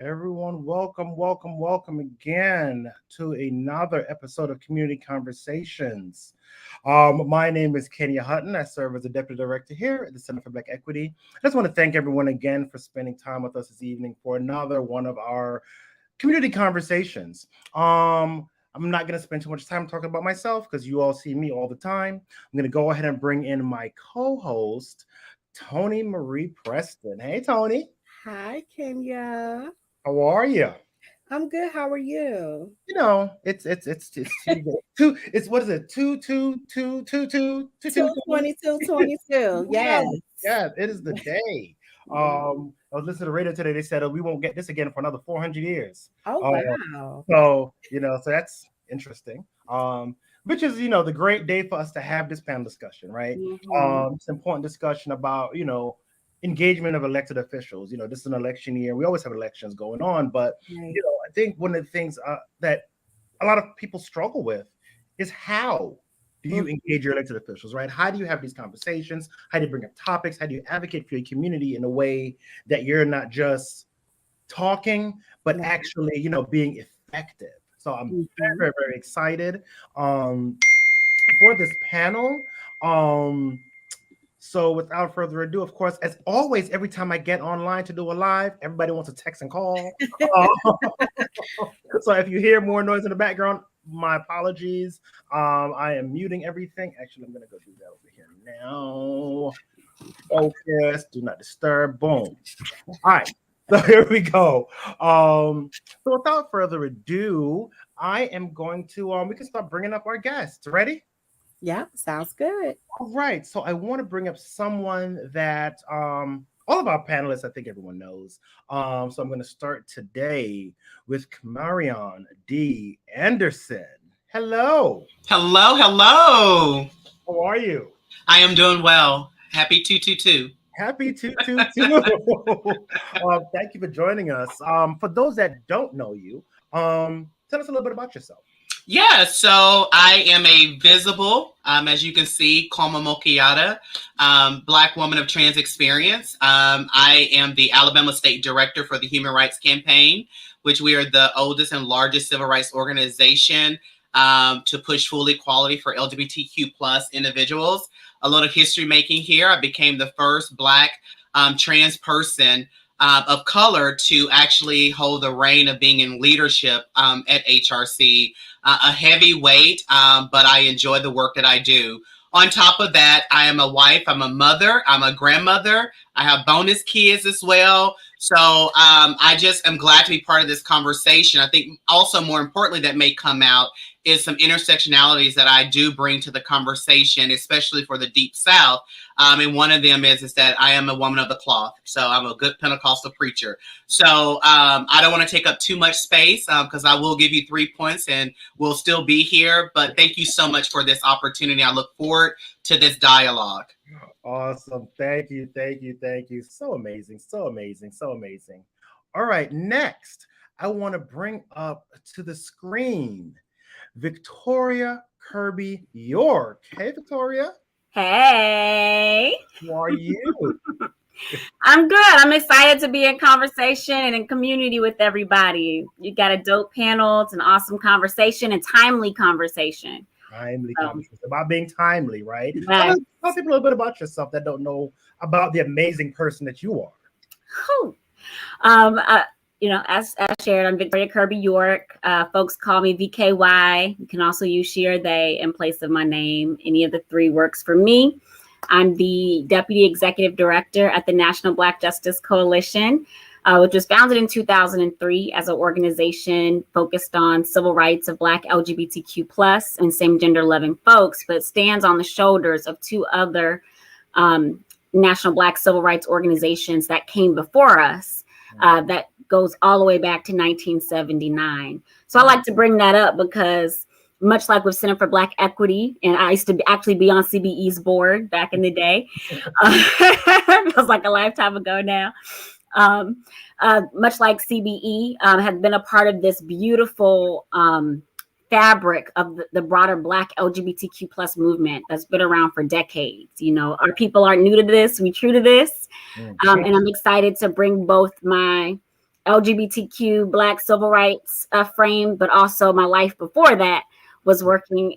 Everyone, welcome again to another episode of Community Conversations. My name is Kenya Hutton. I serve as the Deputy Director here at the Center for Black Equity. I just want to thank everyone again for spending time with us this evening for another one of our community conversations. I'm not going to spend too much time talking about myself because you all see me all the time. I'm going to go ahead and bring in my co-host, Tony Marie Preston. Hey, Tony. Hi, Kenya. How are you? I'm good. How are you? It's two. It's what is it? Two. 2222. Yes. Yeah, it is the day. I was listening to the radio today. They said we won't get this again for another 400 years. Oh wow. So that's interesting. Which is the great day for us to have this panel discussion, right? It's an important discussion about engagement of elected officials. This is an election year. We always have elections going on, but Right. I think one of the things that a lot of people struggle with is how do you engage your elected officials, right? How do you have these conversations? How do you bring up topics? How do you advocate for your community in a way that you're not just talking, but Right. actually, being effective? So I'm very, very, very excited for this panel. So without further ado, of course, as always, every time I get online to do a live, everybody wants to text and call. So if you hear more noise in the background, my apologies. I am muting everything. Actually, I'm going to go do that over here now. Focus, do not disturb. Boom. All right. So here we go. So without further ado, I am going to, we can start bringing up our guests. Ready? Yeah, sounds good. All right. So I want to bring up someone that all of our panelists, I think everyone knows. So I'm going to start today with Kamarion D. Anderson. Hello. Hello. How are you? I am doing well. Happy 222. Happy 222. Thank you for joining us. For those that don't know you, tell us a little bit about yourself. Yeah, so I am a visible, as you can see, Koma Mokiata, Black woman of trans experience. I am the Alabama State Director for the Human Rights Campaign, which we are the oldest and largest civil rights organization to push full equality for LGBTQ plus individuals. A little history making here. I became the first Black trans person of color to actually hold the reign of being in leadership at HRC. A heavy weight, but I enjoy the work that I do. On top of that, I am a wife, I'm a mother, I'm a grandmother. I have bonus kids as well. So I just am glad to be part of this conversation. I think also more importantly that may come out is some intersectionalities that I do bring to the conversation, especially for the Deep South. And one of them is that I am a woman of the cloth. So I'm a good Pentecostal preacher. So I don't want to take up too much space because I will give you 3 points and we'll still be here. But thank you so much for this opportunity. I look forward to this dialogue. Awesome. Thank you. So amazing. All right. Next, I want to bring up to the screen Victoria Kirby York. Hey, Victoria. Hey. How are you? I'm good. I'm excited to be in conversation and in community with everybody. You got a dope panel. It's an awesome conversation and timely conversation. Conversation about being timely, right? Right. Tell people a little bit about yourself that don't know about the amazing person that you are. Whew. As shared, I'm Victoria Kirby York. Folks call me VKY. You can also use she or they in place of my name. Any of the three works for me. I'm the Deputy Executive Director at the National Black Justice Coalition, which was founded in 2003 as an organization focused on civil rights of Black LGBTQ plus and same gender loving folks, but stands on the shoulders of two other national Black civil rights organizations that came before us. That goes all the way back to 1979. So I like to bring that up because much like with Center for Black Equity, and I used to actually be on CBE's board back in the day. It was like a lifetime ago now. Much like CBE has been a part of this beautiful fabric of the broader Black LGBTQ plus movement that's been around for decades. Our people aren't new to this, we true to this. And I'm excited to bring both my LGBTQ Black civil rights frame, but also my life before that was working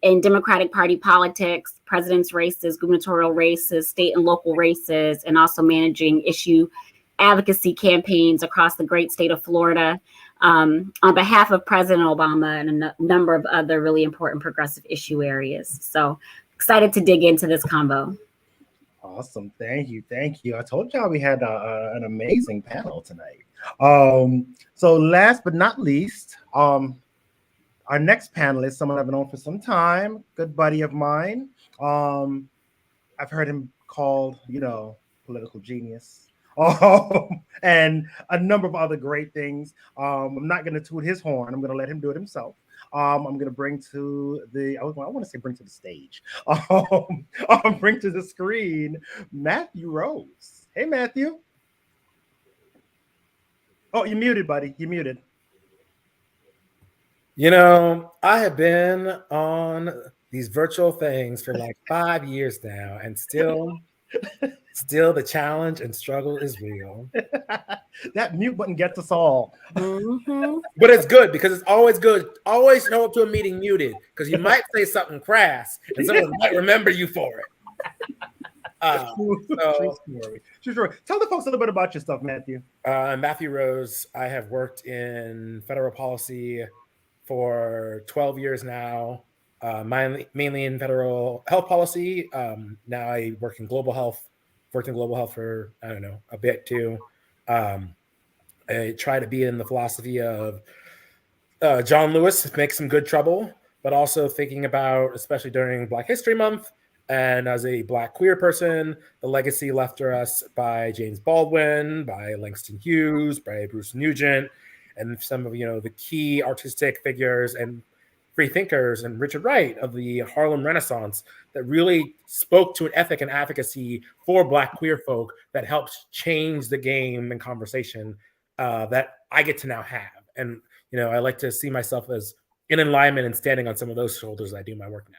in Democratic Party politics, president's races, gubernatorial races, state and local races, and also managing issue advocacy campaigns across the great state of Florida on behalf of President Obama and a number of other really important progressive issue areas. So excited to dig into this combo. Awesome. Thank you. Thank you. I told y'all we had an amazing panel tonight. So last but not least, our next panelist, someone I've known for some time, good buddy of mine. I've heard him called, political genius. And a number of other great things. I'm not going to toot his horn. I'm going to let him do it himself. I'm going to bring to the, I want to say bring to the stage. Bring to the screen, Matthew Rose. Hey, Matthew. Oh, you're muted, buddy. You're muted. I have been on these virtual things for like 5 years now, and still the challenge and struggle is real. That mute button gets us all. Mm-hmm. But it's good because it's always good. Always show up to a meeting muted because you might say something crass and someone might remember you for it. True story. Tell the folks a little bit about yourself, Matthew. I'm Matthew Rose. I have worked in federal policy for 12 years now, mainly in federal health policy. Now I work in global health. Worked in global health for, a bit too. I try to be in the philosophy of John Lewis, make some good trouble, but also thinking about, especially during Black History Month, and as a Black queer person, the legacy left to us by James Baldwin, by Langston Hughes, by Bruce Nugent, and some of the key artistic figures and free thinkers, and Richard Wright of the Harlem Renaissance, that really spoke to an ethic and advocacy for Black queer folk that helps change the game and conversation that I get to now have. And I like to see myself as in alignment and standing on some of those shoulders as I do my work now.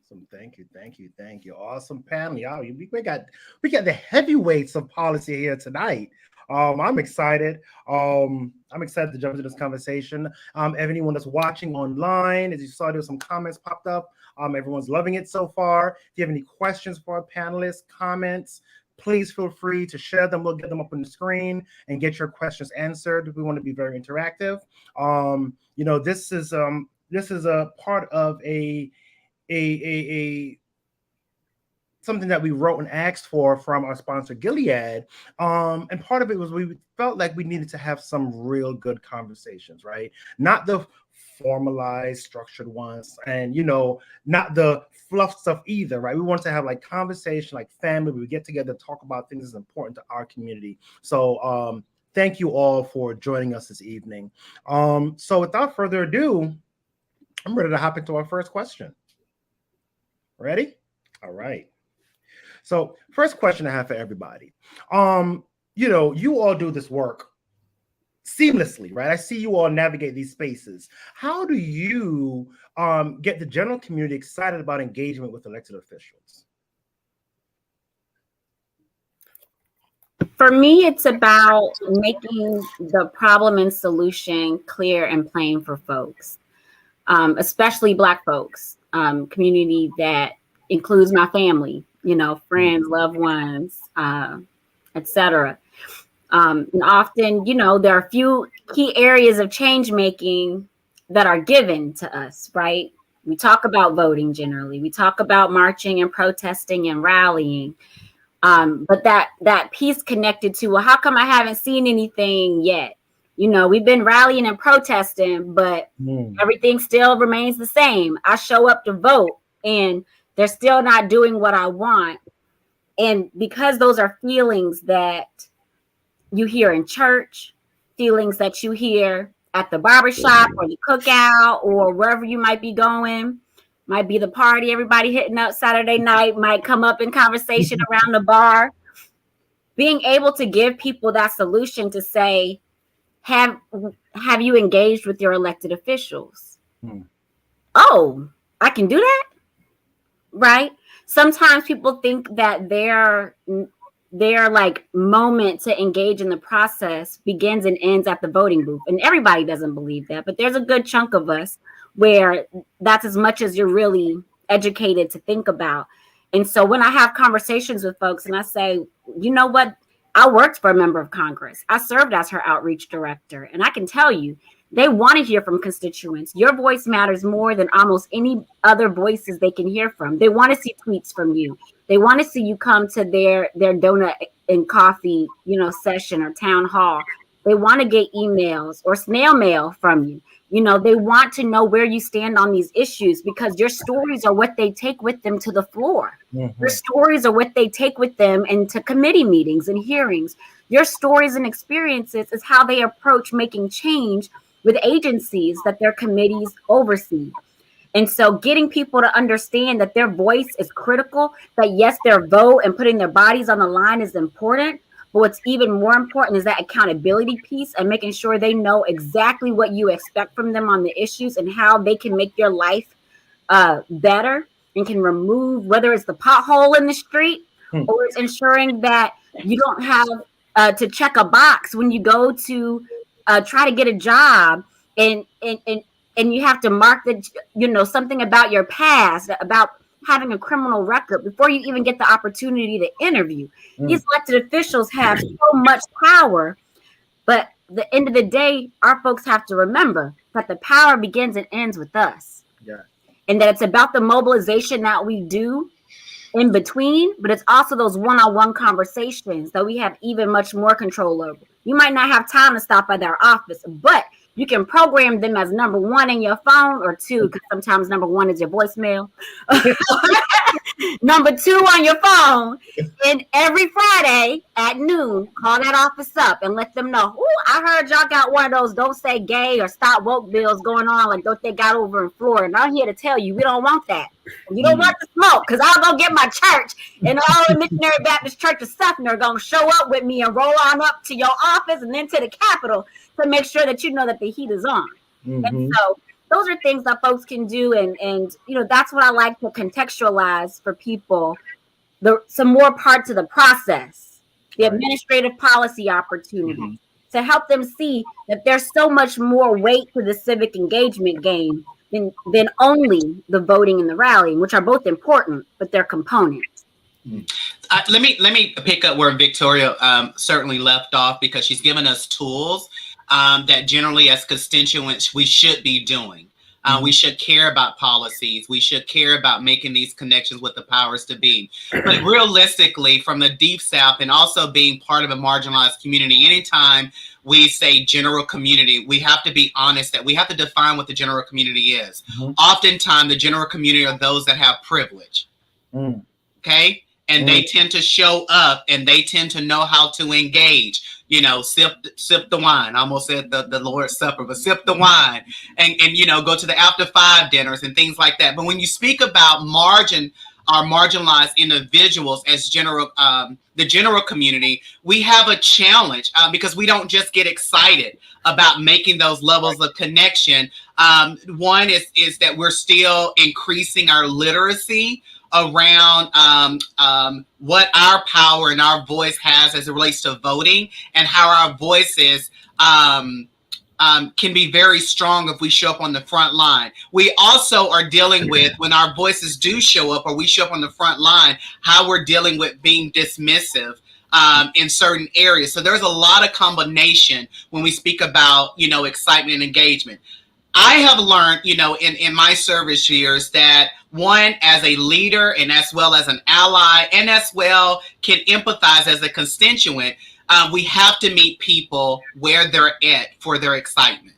Awesome. Thank you. Awesome panel. Y'all, we got the heavyweights of policy here tonight. I'm excited. I'm excited to jump into this conversation. If anyone that's watching online, as you saw, there were some comments popped up. Everyone's loving it so far. If you have any questions for our panelists, comments, please feel free to share them. We'll get them up on the screen and get your questions answered. We want to be very interactive. This is a part of a something that we wrote and asked for from our sponsor, Gilead. And part of it was we felt like we needed to have some real good conversations, right? Not the formalized, structured ones, and, not the fluff stuff either, right? We wanted to have like conversation, like family. We get together, talk about things that's important to our community. So thank you all for joining us this evening. So without further ado, I'm ready to hop into our first question. Ready? All right. So first question I have for everybody. You all do this work seamlessly, right? I see you all navigate these spaces. How do you get the general community excited about engagement with elected officials? For me, it's about making the problem and solution clear and plain for folks, especially Black folks, community that includes my family, friends, loved ones, etc. And often, there are a few key areas of change making that are given to us, right? We talk about voting generally. We talk about marching and protesting and rallying. But that piece connected to, well, how come I haven't seen anything yet? We've been rallying and protesting, but everything still remains the same. I show up to vote and they're still not doing what I want. And because those are feelings that you hear in church, feelings that you hear at the barbershop or the cookout or wherever you might be going, might be the party, everybody hitting up Saturday night, might come up in conversation around the bar. Being able to give people that solution to say, have you engaged with your elected officials? Oh, I can do that? Right? Sometimes people think that they're their like moment to engage in the process begins and ends at the voting booth. And everybody doesn't believe that, but there's a good chunk of us where that's as much as you're really educated to think about. And so when I have conversations with folks and I say, you know what, I worked for a member of Congress. I served as her outreach director. And I can tell you, they want to hear from constituents. Your voice matters more than almost any other voices they can hear from. They want to see tweets from you. They want to see you come to their donut and coffee, session or town hall. They want to get emails or snail mail from you. They want to know where you stand on these issues because your stories are what they take with them to the floor. Mm-hmm. Your stories are what they take with them into committee meetings and hearings. Your stories and experiences is how they approach making change with agencies that their committees oversee. And so getting people to understand that their voice is critical, that yes, their vote and putting their bodies on the line is important, but what's even more important is that accountability piece and making sure they know exactly what you expect from them on the issues and how they can make your life better and can remove, whether it's the pothole in the street or it's ensuring that you don't have to check a box when you go to try to get a job and you have to mark that, something about your past, about having a criminal record before you even get the opportunity to interview. These elected officials have so much power, but at the end of the day, our folks have to remember that the power begins and ends with us. Yeah. And that it's about the mobilization that we do in between, but it's also those one-on-one conversations that we have even much more control over. You might not have time to stop by their office, but you can program them as number one in your phone or two, because sometimes number one is your voicemail. Number two on your phone. And every Friday at noon, call that office up and let them know, I heard y'all got one of those don't say gay or stop woke bills going on like what they got over in Florida. And I'm here to tell you, we don't want that. You don't want the smoke, because I'll go get my church and all the Missionary Baptist Church of Suffolk are going to show up with me and roll on up to your office and then to the Capitol to make sure that you know that the heat is on. Mm-hmm. And so those are things that folks can do. And that's what I like to contextualize for people, some more parts of the process, the administrative policy opportunity, to help them see that there's so much more weight to the civic engagement game than only the voting and the rallying, which are both important, but they're components. Let me pick up where Victoria certainly left off, because she's given us tools that generally as constituents we should be doing. We should care about policies. We should care about making these connections with the powers to be. But realistically, from the Deep South and also being part of a marginalized community, anytime we say general community, we have to be honest that we have to define what the general community is. Oftentimes, the general community are those that have privilege. Okay? And they tend to show up and they tend to know how to engage. Sip the wine. I almost said the Lord's Supper, but sip the wine and go to the after 5 dinners and things like that. But when you speak about marginalized individuals as the general community, we have a challenge because we don't just get excited about making those levels of connection. One is that we're still increasing our literacy around what our power and our voice has as it relates to voting, and how our voices can be very strong if we show up on the front line. We also are dealing with, when our voices do show up or we show up on the front line, how we're dealing with being dismissive in certain areas. So there's a lot of combination when we speak about, excitement and engagement. I have learned, in my service years that one, as a leader and as well as an ally and as well can empathize as a constituent, we have to meet people where they're at for their excitement,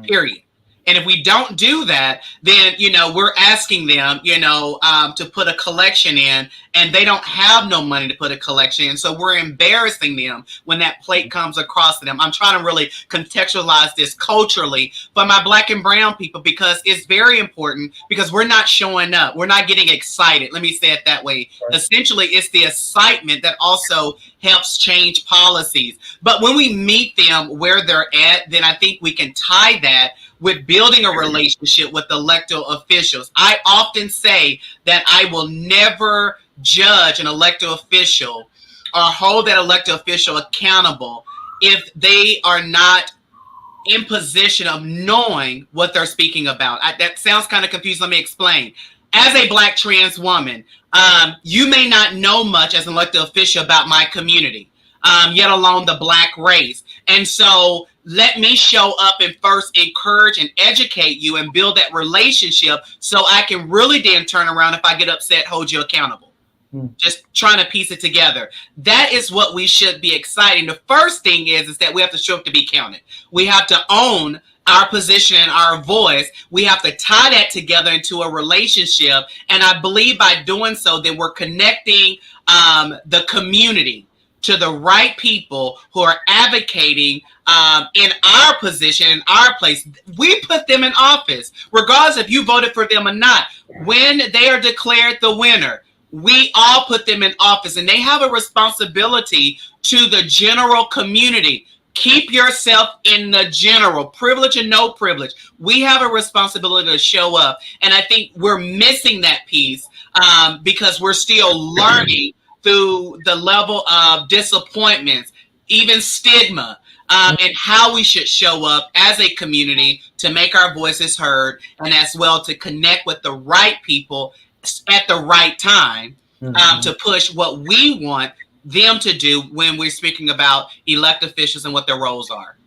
period. And if we don't do that, then, we're asking them, to put a collection in, and they don't have no money to put a collection in. So we're embarrassing them when that plate comes across to them. I'm trying to really contextualize this culturally for my Black and brown people, because it's very important, because we're not showing up. We're not getting excited. Let me say it that way. Right. Essentially, it's the excitement that also helps change policies. But when we meet them where they're at, then I think we can tie that with building a relationship with elected officials. I often say that I will never judge an elected official or hold that elected official accountable if they are not in position of knowing what they're speaking about. That sounds kind of confusing. Let me explain. As a Black trans woman, you may not know much as an elected official about my community, yet alone the Black race. And so let me show up and first encourage and educate you and build that relationship so I can really then turn around if I get upset, hold you accountable. Just trying to piece it together. That is what we should be exciting. The first thing is that we have to show up to be counted. We have to own our position and our voice. We have to tie that together into a relationship. And I believe by doing so, that we're connecting the community to the right people who are advocating in our position, in our place. We put them in office, regardless if you voted for them or not. When they are declared the winner, we all put them in office, and they have a responsibility to the general community. Keep yourself in the general, privilege and no privilege. We have a responsibility to show up. And I think we're missing that piece because we're still learning through the level of disappointments, even stigma, and how we should show up as a community to make our voices heard, and as well to connect with the right people at the right time to push what we want them to do when we're speaking about elected officials and what their roles are.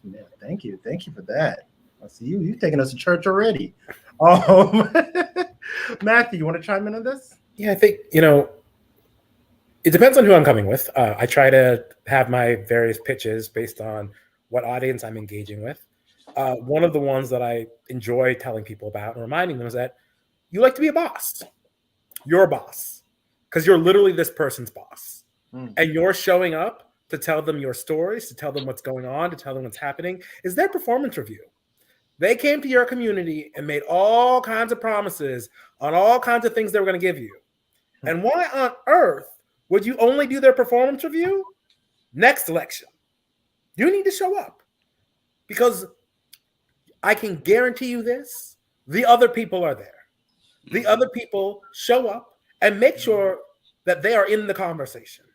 Yeah, thank you for that. I see you've taken us to church already. Matthew, you want to chime in on this? Yeah, I think, it depends on who I'm coming with. I try to have my various pitches based on what audience I'm engaging with. One of the ones that I enjoy telling people about and reminding them is that you like to be a boss. You're a boss because you're literally this person's boss. And you're showing up to tell them your stories, to tell them what's going on, to tell them what's happening, is their performance review. They came to your community and made all kinds of promises on all kinds of things they were going to give you. And why on earth would you only do their performance review next election? You need to show up because I can guarantee you this, the other people are there. The other people show up and make sure that they are in the conversation,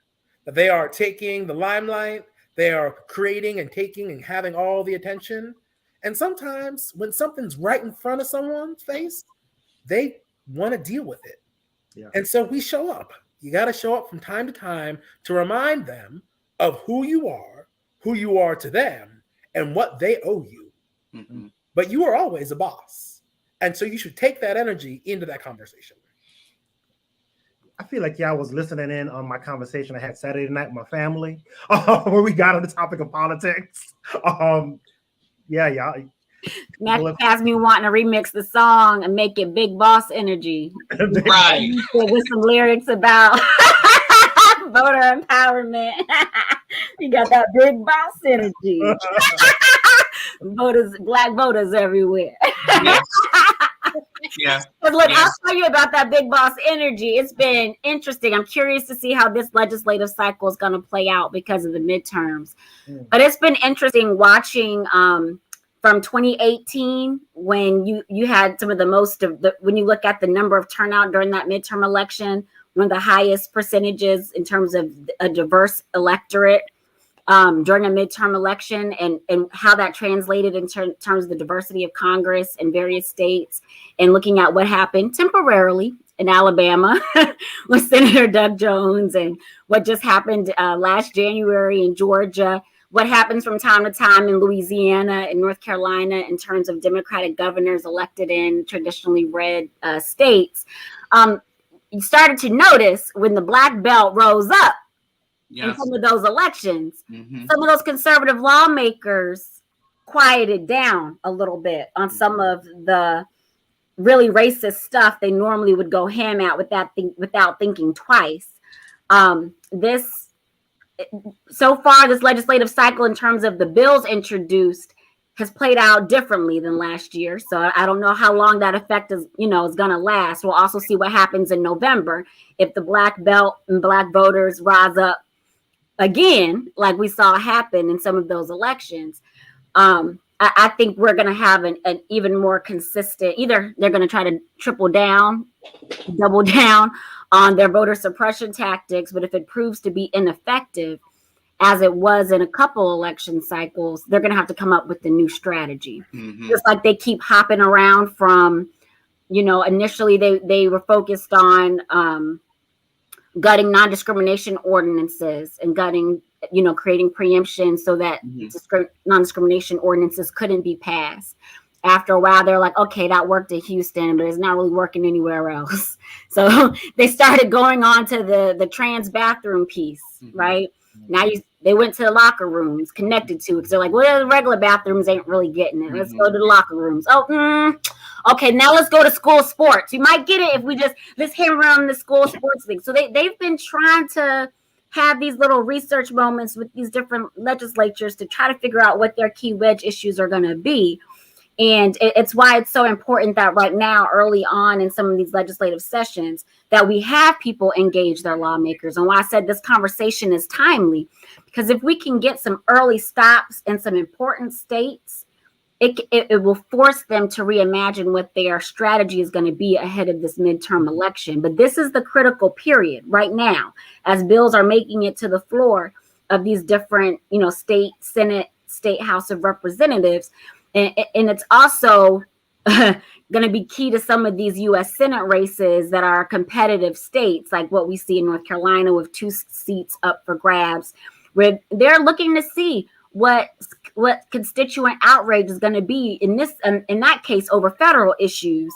that they are taking the limelight, they are creating and taking and having all the attention. And sometimes when something's right in front of someone's face, they want to deal with it. Yeah. And so we show up. You got to show up from time to time to remind them of who you are to them, and what they owe you. But you are always a boss. And so you should take that energy into that conversation. I feel like y'all was listening in on my conversation I had Saturday night with my family, where we got on the topic of politics. Yeah, y'all. Matthew has me wanting to remix the song and make it Big Boss Energy. Right. With some lyrics about voter empowerment. You got that Big Boss Energy. Black voters everywhere. Yes. Yeah. But look, I'll tell you about that Big Boss Energy. It's been interesting. I'm curious to see how this legislative cycle is going to play out because of the midterms. But it's been interesting watching from 2018 when you had some of the most of the, when you look at the number of turnout during that midterm election, one of the highest percentages in terms of a diverse electorate during a midterm election, and how that translated in terms of the diversity of Congress in various states, and looking at what happened temporarily in Alabama with Senator Doug Jones, and what just happened last January in Georgia, what happens from time to time in Louisiana and North Carolina in terms of Democratic governors elected in traditionally red states. You started to notice when the black belt rose up, in some of those elections, some of those conservative lawmakers quieted down a little bit on some of the really racist stuff they normally would go ham at without thinking twice. So far, this legislative cycle in terms of the bills introduced has played out differently than last year. So I don't know how long that effect is going to last. We'll also see what happens in November if the black belt and black voters rise up again, like we saw happen in some of those elections. I think we're going to have an even more consistent, either they're going to try to double down on their voter suppression tactics. But if it proves to be ineffective, as it was in a couple election cycles, they're going to have to come up with a new strategy. Just like they keep hopping around from, initially they were focused on gutting non-discrimination ordinances and creating preemption so that non-discrimination ordinances couldn't be passed. After a while, they're like, okay, that worked in Houston, but it's not really working anywhere else. So they started going on to the trans bathroom piece, right? Now they went to the locker rooms connected to it. Because they're like, well, the regular bathrooms ain't really getting it. Let's go to the locker rooms. Okay, now let's go to school sports. You might get it if let's hammer on the school sports thing. So they've been trying to have these little research moments with these different legislatures to try to figure out what their key wedge issues are going to be. And it's why it's so important that right now, early on in some of these legislative sessions, that we have people engage their lawmakers. And why I said this conversation is timely, because if we can get some early stops in some important states, it will force them to reimagine what their strategy is going to be ahead of this midterm election. But this is the critical period right now, as bills are making it to the floor of these different, state Senate, state House of Representatives. And it's also going to be key to some of these U.S. Senate races that are competitive states, like what we see in North Carolina with 2 seats up for grabs, where they're looking to see what constituent outrage is going to be in that case over federal issues.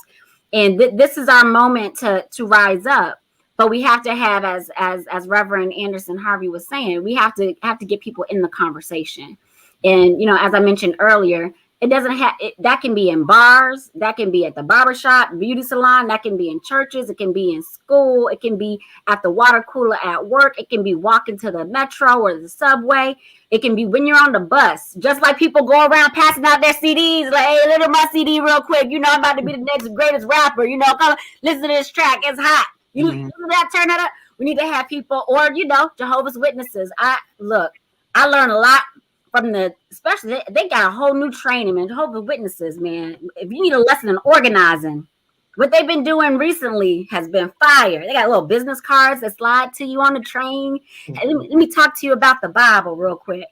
And this is our moment to rise up. But we have to have, as Reverend Anderson-Harvey was saying, we have to get people in the conversation. And as I mentioned earlier, it doesn't have that can be in bars, that can be at the barbershop, beauty salon, that can be in churches, it can be in school, it can be at the water cooler at work, it can be walking to the metro or the subway, it can be when you're on the bus, just like people go around passing out their CDs, like, hey, look at my CD real quick, I'm about to be the next greatest rapper, come listen to this track, it's hot. You listen to that, turn that up. We need to have people, or Jehovah's Witnesses. I learned a lot from especially they got a whole new training, man. Jehovah's Witnesses, man. If you need a lesson in organizing, what they've been doing recently has been fire. They got little business cards that slide to you on the train. And let me talk to you about the Bible real quick.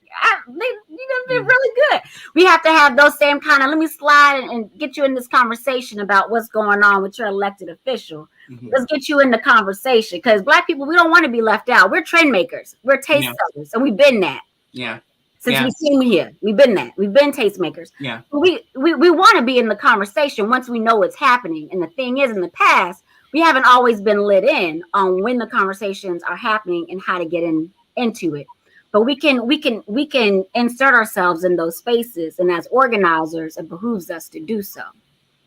They're really good. We have to have those same kind of, let me slide and get you in this conversation about what's going on with your elected official. Let's get you in the conversation, because Black people, we don't want to be left out. We're trend makers. We're taste sellers, and we've been that. Yeah. Since we came here, we've been that. We've been tastemakers. Yeah. We want to be in the conversation once we know what's happening. And the thing is, in the past, we haven't always been lit in on when the conversations are happening and how to get into it. But we can insert ourselves in those spaces, and as organizers, it behooves us to do so.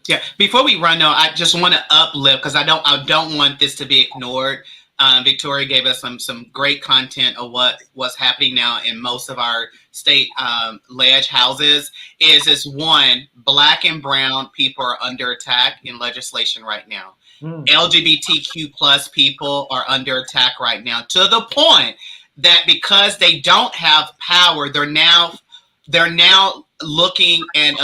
Yeah. Before we run, though, I just want to uplift, because I don't want this to be ignored. Victoria gave us some great content of what's happening now in most of our state ledge houses. Is one, Black and brown people are under attack in legislation right now. LGBTQ plus people are under attack right now, to the point that because they don't have power, they're now looking and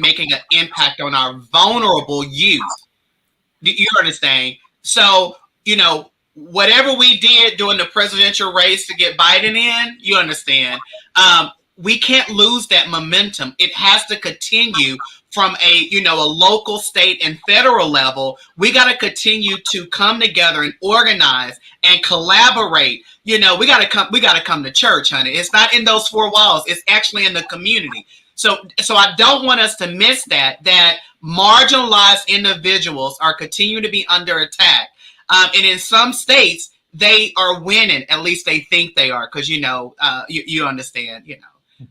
making an impact on our vulnerable youth. Do you understand? So whatever we did during the presidential race to get Biden in, you understand, we can't lose that momentum. It has to continue from a local, state, and federal level. We got to continue to come together and organize and collaborate. We got to come to church, honey. It's not in those 4 walls. It's actually in the community. So I don't want us to miss that marginalized individuals are continuing to be under attack. And in some states, they are winning. At least they think they are, because you understand.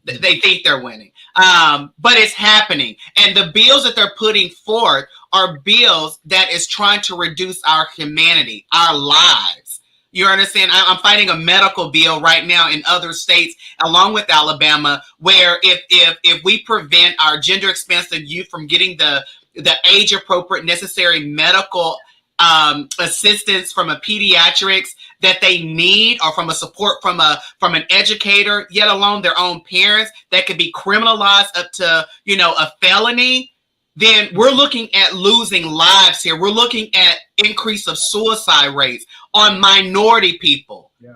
They think they're winning. But it's happening, and the bills that they're putting forth are bills that is trying to reduce our humanity, our lives. You understand? I'm fighting a medical bill right now in other states, along with Alabama, where if we prevent our gender expansive youth from getting the age appropriate necessary medical assistance from a pediatrics, that they need, or from a support from an educator, yet alone their own parents, that could be criminalized up to, you know, a felony, then we're looking at losing lives here. We're looking at increase of suicide rates on minority people. Yeah.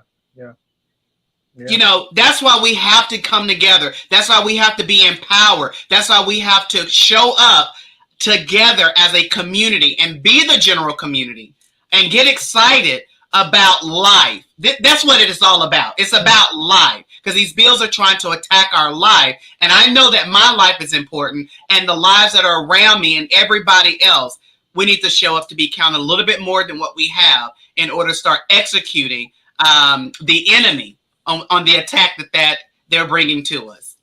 You know, that's why we have to come together. That's why we have to be empowered. That's why we have to show up together as a community and be the general community and get excited about life. That's what it is all about. It's about life, because these bills are trying to attack our life. And I know that my life is important, and the lives that are around me and everybody else. We need to show up to be counted a little bit more than what we have in order to start executing the enemy on the attack that they're bringing to us.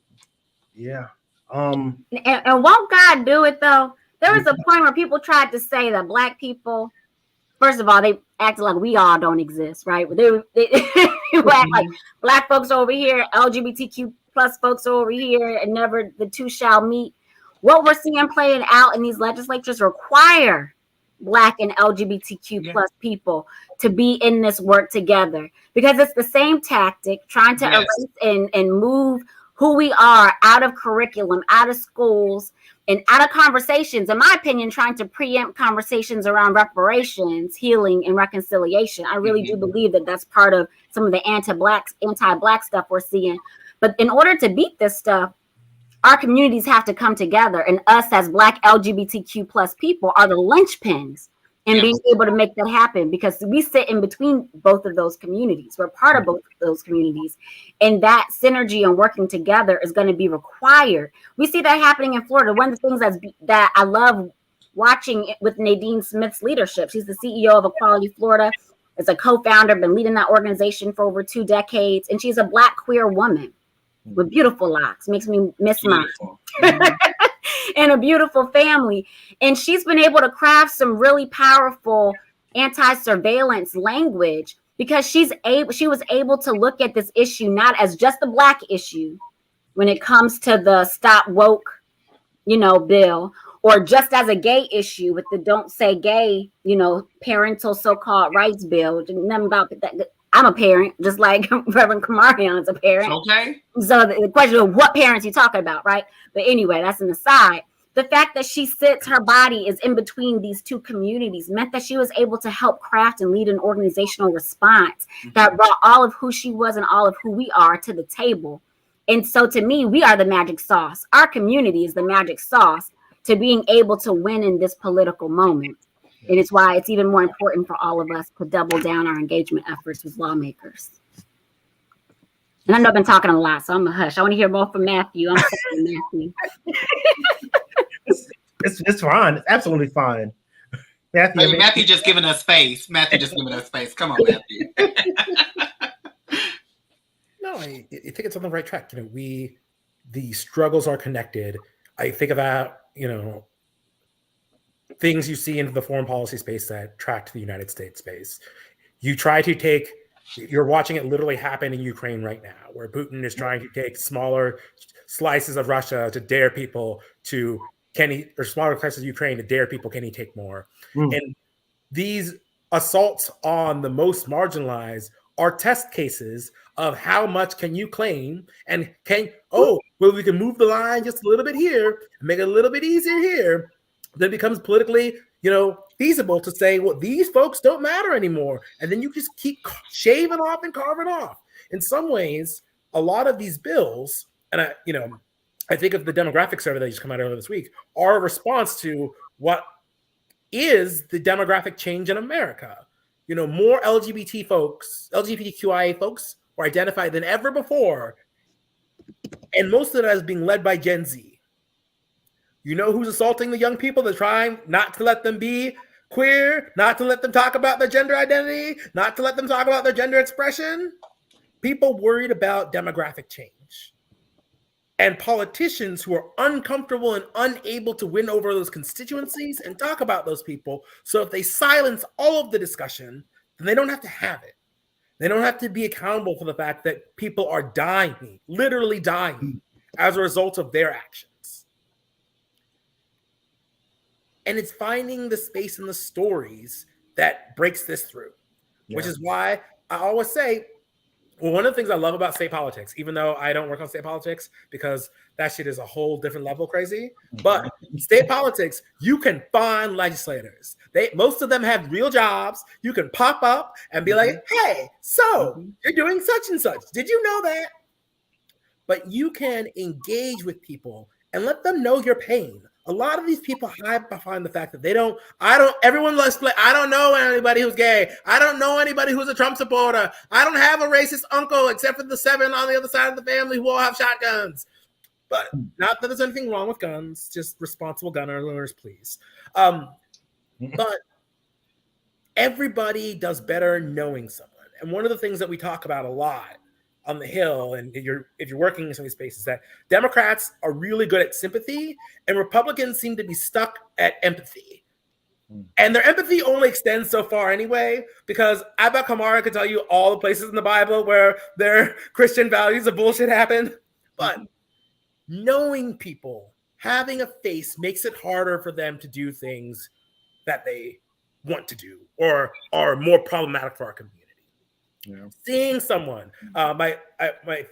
Yeah. And won't God do it though? There was a point where people tried to say that Black people, first of all, they acted like we all don't exist, right? They act like Black folks over here, LGBTQ plus folks over here, and never the two shall meet. What we're seeing playing out in these legislatures require Black and LGBTQ plus people to be in this work together, because it's the same tactic trying to erase and move who we are out of curriculum, out of schools, and out of conversations. In my opinion, trying to preempt conversations around reparations, healing, and reconciliation. I really do believe that that's part of some of the anti-Black stuff we're seeing. But in order to beat this stuff, our communities have to come together, and us as Black LGBTQ plus people are the linchpins in being able to make that happen, because we sit in between both of those communities. We're part of both of those communities, and that synergy and working together is going to be required. We see that happening in Florida. One of the things that I love watching with Nadine Smith's leadership, she's the CEO of Equality Florida, is a co-founder, been leading that organization for over 2 decades, and she's a Black queer woman with beautiful locks, makes me miss mine. And a beautiful family. And she's been able to craft some really powerful anti-surveillance language, because she was able to look at this issue not as just a Black issue when it comes to the Stop Woke, bill, or just as a gay issue with the Don't Say Gay, parental so-called rights bill. Nothing about that. I'm a parent, just like Reverend Kamarion is a parent. Okay. So the question of what parents you talking about, right? But anyway, that's an aside. The fact that her body is in between these two communities meant that she was able to help craft and lead an organizational response that brought all of who she was and all of who we are to the table. And so to me, we are the magic sauce. Our community is the magic sauce to being able to win in this political moment. And it's why it's even more important for all of us to double down our engagement efforts with lawmakers. And I know I've been talking a lot, so I'm a hush. I want to hear more from Matthew. I'm sorry, Matthew. It's fine. It's absolutely fine. Matthew just giving us space. Matthew just giving us space. Come on, Matthew. No, I think it's on the right track. The struggles are connected. I think about, things you see into the foreign policy space that track to the United States space. You're watching it literally happen in Ukraine right now, where Putin is trying to take smaller slices of Russia to dare people to, or smaller slices of Ukraine to dare people, can he take more? And these assaults on the most marginalized are test cases of how much can you claim, and we can move the line just a little bit here, make it a little bit easier here. Then it becomes politically, feasible to say, well, these folks don't matter anymore. And then you just keep shaving off and carving off. In some ways, a lot of these bills, and I think of the demographic survey that just come out earlier this week, are a response to what is the demographic change in America. More LGBTQIA folks are identified than ever before. And most of that is being led by Gen Z. Who's assaulting the young people? They're trying not to let them be queer, not to let them talk about their gender identity, not to let them talk about their gender expression. People worried about demographic change. And politicians who are uncomfortable and unable to win over those constituencies and talk about those people. So if they silence all of the discussion, then they don't have to have it. They don't have to be accountable for the fact that people are dying, literally dying, as a result of their actions. And it's finding the space in the stories that breaks this through, which is why I always say, well, one of the things I love about state politics, even though I don't work on state politics because that shit is a whole different level crazy, but state politics, you can find legislators. Most of them have real jobs. You can pop up and be like, hey, so you're doing such and such. Did you know that? But you can engage with people and let them know your pain. A lot of these people hide behind the fact that everyone loves play. I don't know anybody who's gay. I don't know anybody who's a Trump supporter. I don't have a racist uncle except for the 7 on the other side of the family who all have shotguns. But not that there's anything wrong with guns, just responsible gun owners, please. But everybody does better knowing someone. And one of the things that we talk about a lot on the Hill, and if you're working in some of these spaces, that Democrats are really good at sympathy and Republicans seem to be stuck at empathy. And their empathy only extends so far anyway, because Abba Kamara could tell you all the places in the Bible where their Christian values of bullshit happened. But knowing people, having a face makes it harder for them to do things that they want to do or are more problematic for our community. Yeah. Seeing someone, my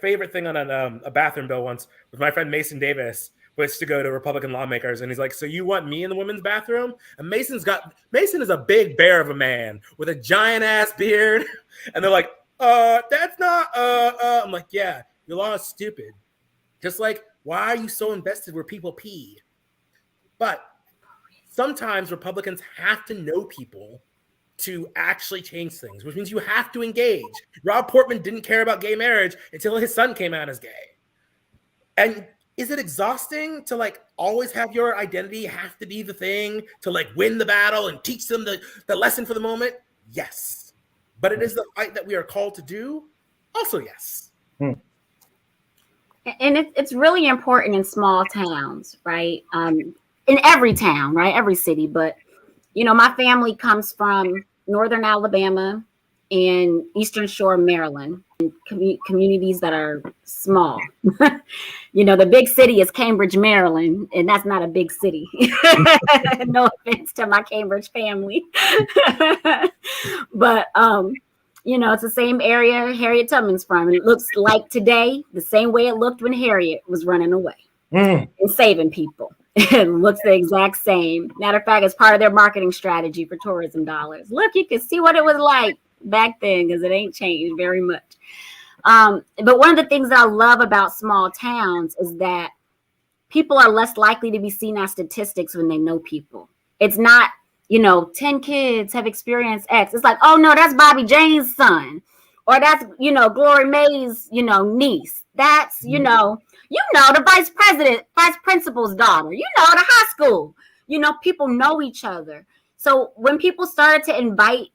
favorite thing on a bathroom bill once was my friend Mason Davis was to go to Republican lawmakers, and he's like, "So you want me in the women's bathroom?" And Mason is a big bear of a man with a giant ass beard, and they're like, "That's not." I'm like, "Yeah, your law is stupid. Just like, why are you so invested where people pee?" But sometimes Republicans have to know people to actually change things, which means you have to engage. Rob Portman didn't care about gay marriage until his son came out as gay. And is it exhausting to like always have your identity have to be the thing to like win the battle and teach them the lesson for the moment? Yes. But it is the fight that we are called to do. Also, yes. And it's really important in small towns, right? In every town, right? Every city. But, you know, my family comes from Northern Alabama and Eastern Shore, Maryland, and communities that are small. You know, the big city is Cambridge, Maryland, and that's not a big city. No offense to my Cambridge family. But, you know, it's the same area Harriet Tubman's from. And it looks like today the same way it looked when Harriet was running away and saving people. It looks the exact same. Matter of fact, it's part of their marketing strategy for tourism dollars. Look, you can see what it was like back then because it ain't changed very much. But one of the things that I love about small towns is that people are less likely to be seen as statistics when they know people. It's not, you know, 10 kids have experienced X. It's like, oh no, that's Bobby Jane's son. Or that's, you know, Glory May's, you know, niece. That's, you know, the vice principal's daughter, you know, the high school, you know, people know each other. So when people started to invite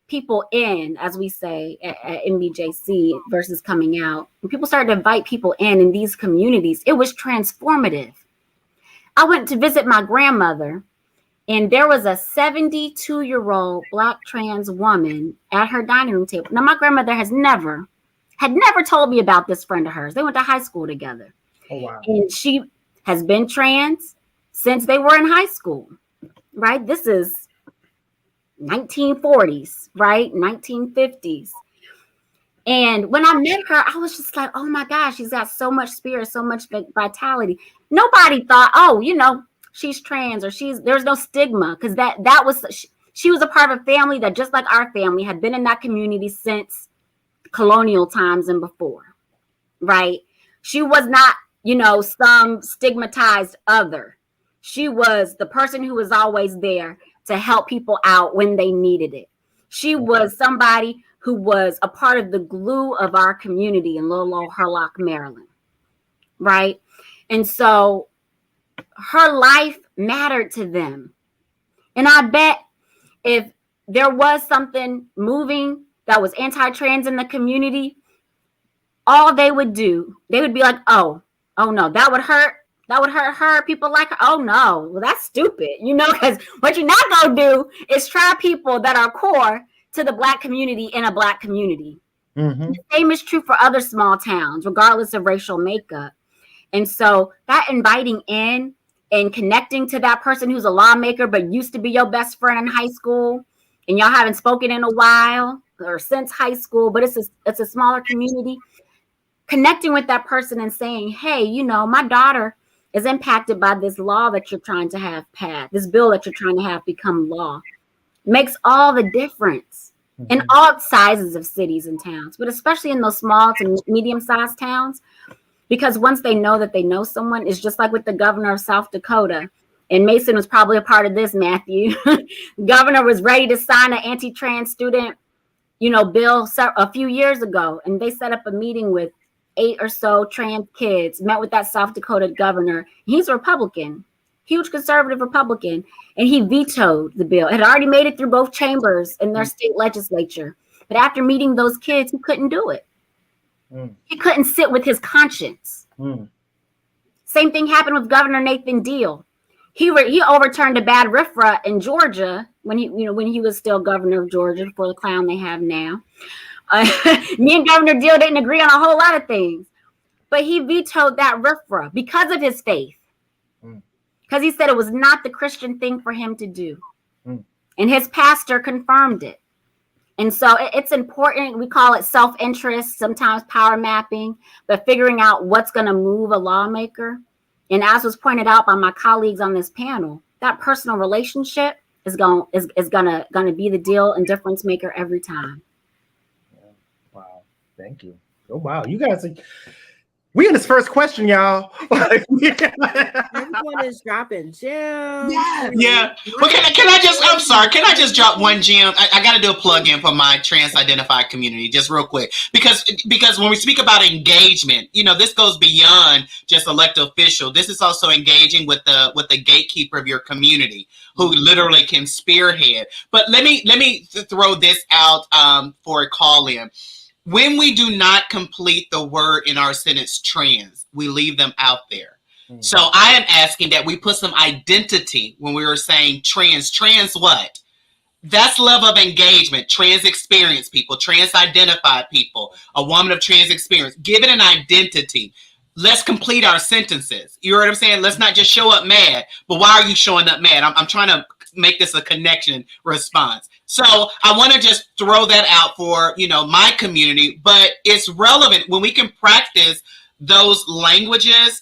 people in, as we say at NBJC versus coming out, when people started to invite people in these communities, it was transformative. I went to visit my grandmother, and there was a 72-year-old Black trans woman at her dining room table. Now, my grandmother had never told me about this friend of hers. They went to high school together. Oh, wow. And she has been trans since they were in high school, right? This is 1940s, right? 1950s. And when I met her, I was just like, oh my gosh, she's got so much spirit, so much vitality. Nobody thought, oh, you know, she's trans or there's no stigma, because that was, she was a part of a family that, just like our family, had been in that community since colonial times and before, right? She was not, you know, some stigmatized other. She was the person who was always there to help people out when they needed it. She was somebody who was a part of the glue of our community in Little Old Hurlock, Maryland, right? And so her life mattered to them. And I bet if there was something moving that was anti-trans in the community, all they would do, they would be like, oh no, that would hurt her, people like her. Oh no, well, that's stupid, you know, because what you're not gonna do is try people that are core to the Black community in a Black community. The same is true for other small towns, regardless of racial makeup. And so that inviting in and connecting to that person who's a lawmaker but used to be your best friend in high school, and y'all haven't spoken in a while, or since high school, but it's a smaller community. Connecting with that person and saying, hey, you know, my daughter is impacted by this law that you're trying to have passed, this bill that you're trying to have become law. Makes all the difference in all sizes of cities and towns, but especially in those small to medium-sized towns, because once they know that they know someone, it's just like with the governor of South Dakota. And Mason was probably a part of this, Matthew. Governor was ready to sign an anti-trans student, you know, bill a few years ago, and they set up a meeting with 8 or so trans kids, met with that South Dakota governor. He's a Republican, huge conservative Republican, and he vetoed the bill. It had already made it through both chambers in their state legislature. But after meeting those kids, he couldn't do it. He couldn't sit with his conscience. Same thing happened with Governor Nathan Deal. He overturned a bad RFRA in Georgia when he was still governor of Georgia before the clown they have now. Me and Governor Deal didn't agree on a whole lot of things, but he vetoed that RFRA because of his faith. Because he said it was not the Christian thing for him to do. And his pastor confirmed it. And so it's important. We call it self-interest, sometimes power mapping, but figuring out what's going to move a lawmaker. And as was pointed out by my colleagues on this panel, that personal relationship is gonna be the deal and difference maker every time. Wow. Thank you. Oh, wow. You guys we in this first question, y'all. Everyone is dropping gems. Yeah. Well, can I just, I'm sorry, can I just drop one gem? I got to do a plug-in for my trans-identified community, just real quick. Because when we speak about engagement, you know, this goes beyond just elected official. This is also engaging with the gatekeeper of your community who literally can spearhead. But let me throw this out for a call-in. When we do not complete the word in our sentence trans, we leave them out there. So I am asking that we put some identity when we were saying trans what? That's level of engagement, trans experience people, trans identified people, a woman of trans experience. Give it an identity. Let's complete our sentences. You know what I'm saying? Let's not just show up mad. But why are you showing up mad? I'm trying to make this a connection response. So I want to just throw that out for, you know, my community, but it's relevant when we can practice those languages,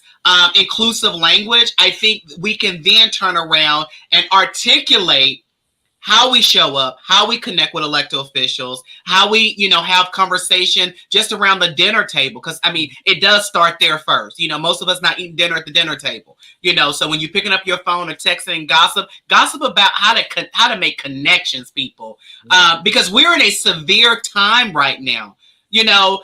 inclusive language. I think we can then turn around and articulate how we show up, how we connect with elected officials, how we, you know, have conversation just around the dinner table. Because, I mean, it does start there first. You know, most of us not eating dinner at the dinner table, you know. So when you're picking up your phone or texting, gossip about how to make connections, people. Because we're in a severe time right now. You know,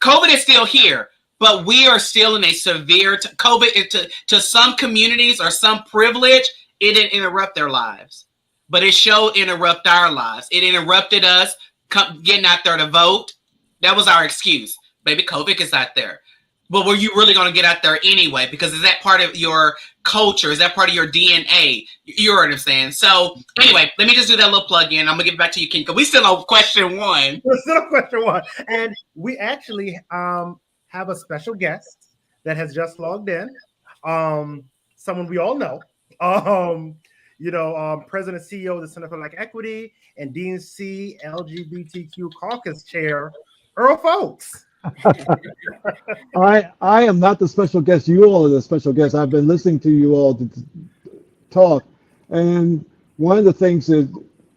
COVID is still here, but we are still in a severe COVID. To some communities or some privilege, it didn't interrupt their lives. But it showed interrupt our lives. It interrupted us getting out there to vote. That was our excuse. Baby, COVID is out there. But were you really going to get out there anyway? Because is that part of your culture? Is that part of your DNA? You know what I'm saying? So anyway, let me just do that little plug in. I'm going to give it back to you, King, because we still on question one. We're still on question one. And we actually have a special guest that has just logged in. Someone we all know. President and CEO of the Center for Black Equity and DNC LGBTQ Caucus Chair, Earl Folks. I am not the special guest. You all are the special guest. I've been listening to you all talk. And one of the things is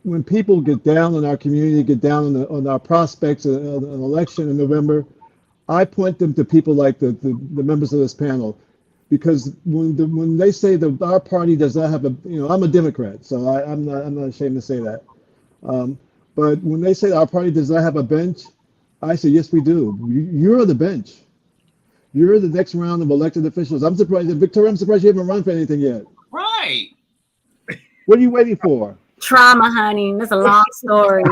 when people get down in our community, get down on our prospects of an election in November, I point them to people like the members of this panel. Because when they say that our party does not have I'm a Democrat, so I'm not ashamed to say that. But when they say our party does not have a bench, I say yes, we do. You're the bench. You're the next round of elected officials. I'm surprised, Victoria. I'm surprised you haven't run for anything yet. Right. What are you waiting for? Trauma, honey. That's a long story.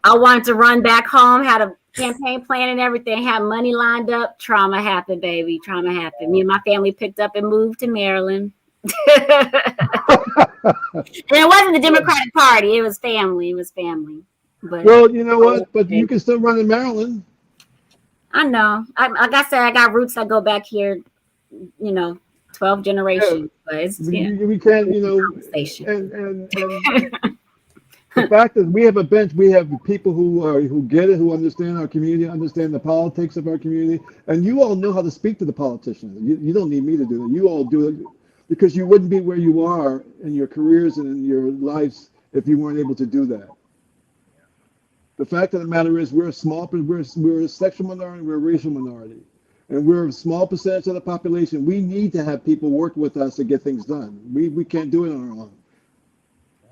I wanted to run back home, had a campaign plan and everything, had money lined up. Trauma happened, baby. Trauma happened. Me and my family picked up and moved to Maryland. And it wasn't the Democratic Party. It was family. But well, you know what? But you can still run in Maryland. I know. Like I said, I got roots that go back here, 12 generations. Yeah. But it's, we can't, conversation. and The fact is, we have a bench. We have people who get it, who understand our community, understand the politics of our community, and you all know how to speak to the politicians. You don't need me to do that. You all do it because you wouldn't be where you are in your careers and in your lives if you weren't able to do that. The fact of the matter is, we're a sexual minority, we're a racial minority, and we're a small percentage of the population. We need to have people work with us to get things done. We can't do it on our own.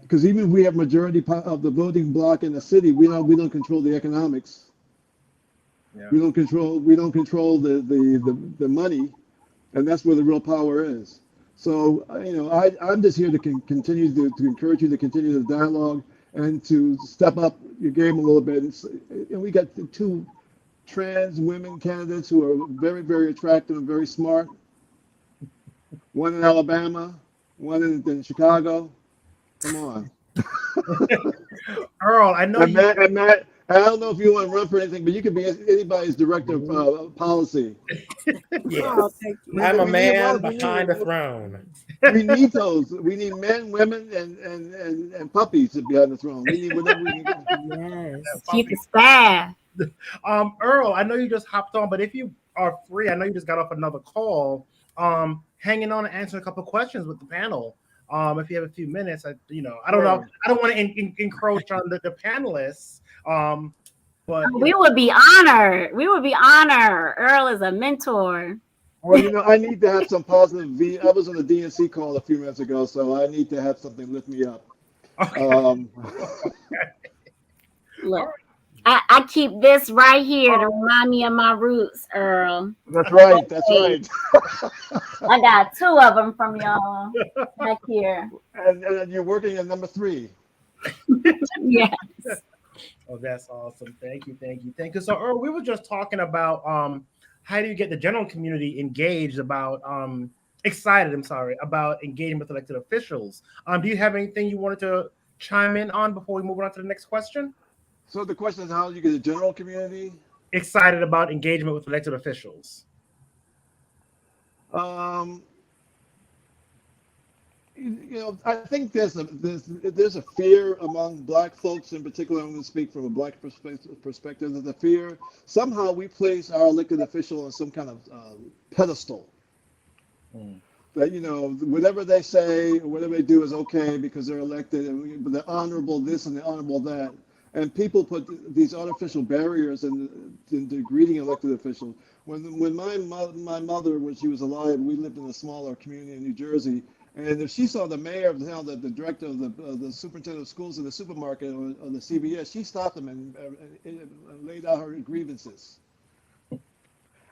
Because even if we have majority of the voting bloc in the city, we don't control the economics. Yeah. We don't control the money, and that's where the real power is. So I'm just here to continue to encourage you to continue the dialogue and to step up your game a little bit. And we got two trans women candidates who are very, very attractive and very smart. One in Alabama, one in Chicago. Come on. Earl, I know and Matt, I don't know if you want to run for anything, but you could be anybody's director of policy. Yes. Oh, I'm a man behind the throne. We need those. We need men, women, and puppies to be on the throne. We need whatever we can get. Yes. Keep the staff. Earl, I know you just hopped on, but if you are free, I know you just got off another call. Hanging on and answering a couple questions with the panel. If you have a few minutes, I don't know. I don't want to encroach on the panelists. But we would be honored. Earl is a mentor. Well, I need to have some positive I was on the DNC call a few minutes ago, so I need to have something lift me up. Okay. Look, I keep this right here to remind me of my roots, Earl. That's right. That's right. I got two of them from y'all back here. And you're working at number 3. Yes. Oh, that's awesome. Thank you. So, Earl, we were just talking about how do you get the general community engaged about excited about engaging with elected officials. Do you have anything you wanted to chime in on before we move on to the next question? So the question is, how do you get the general community excited about engagement with elected officials? I think there's a fear among Black folks in particular. I'm going to speak from a Black perspective. There's a fear somehow we place our elected official on some kind of pedestal. That whatever they say or whatever they do is okay because they're elected, and they're honorable this and they're honorable that. And people put these artificial barriers into greeting elected officials. When my mother, when she was alive, we lived in a smaller community in New Jersey. And if she saw the mayor of the town, the director of the superintendent of schools in the supermarket or the CVS, she stopped him and laid out her grievances.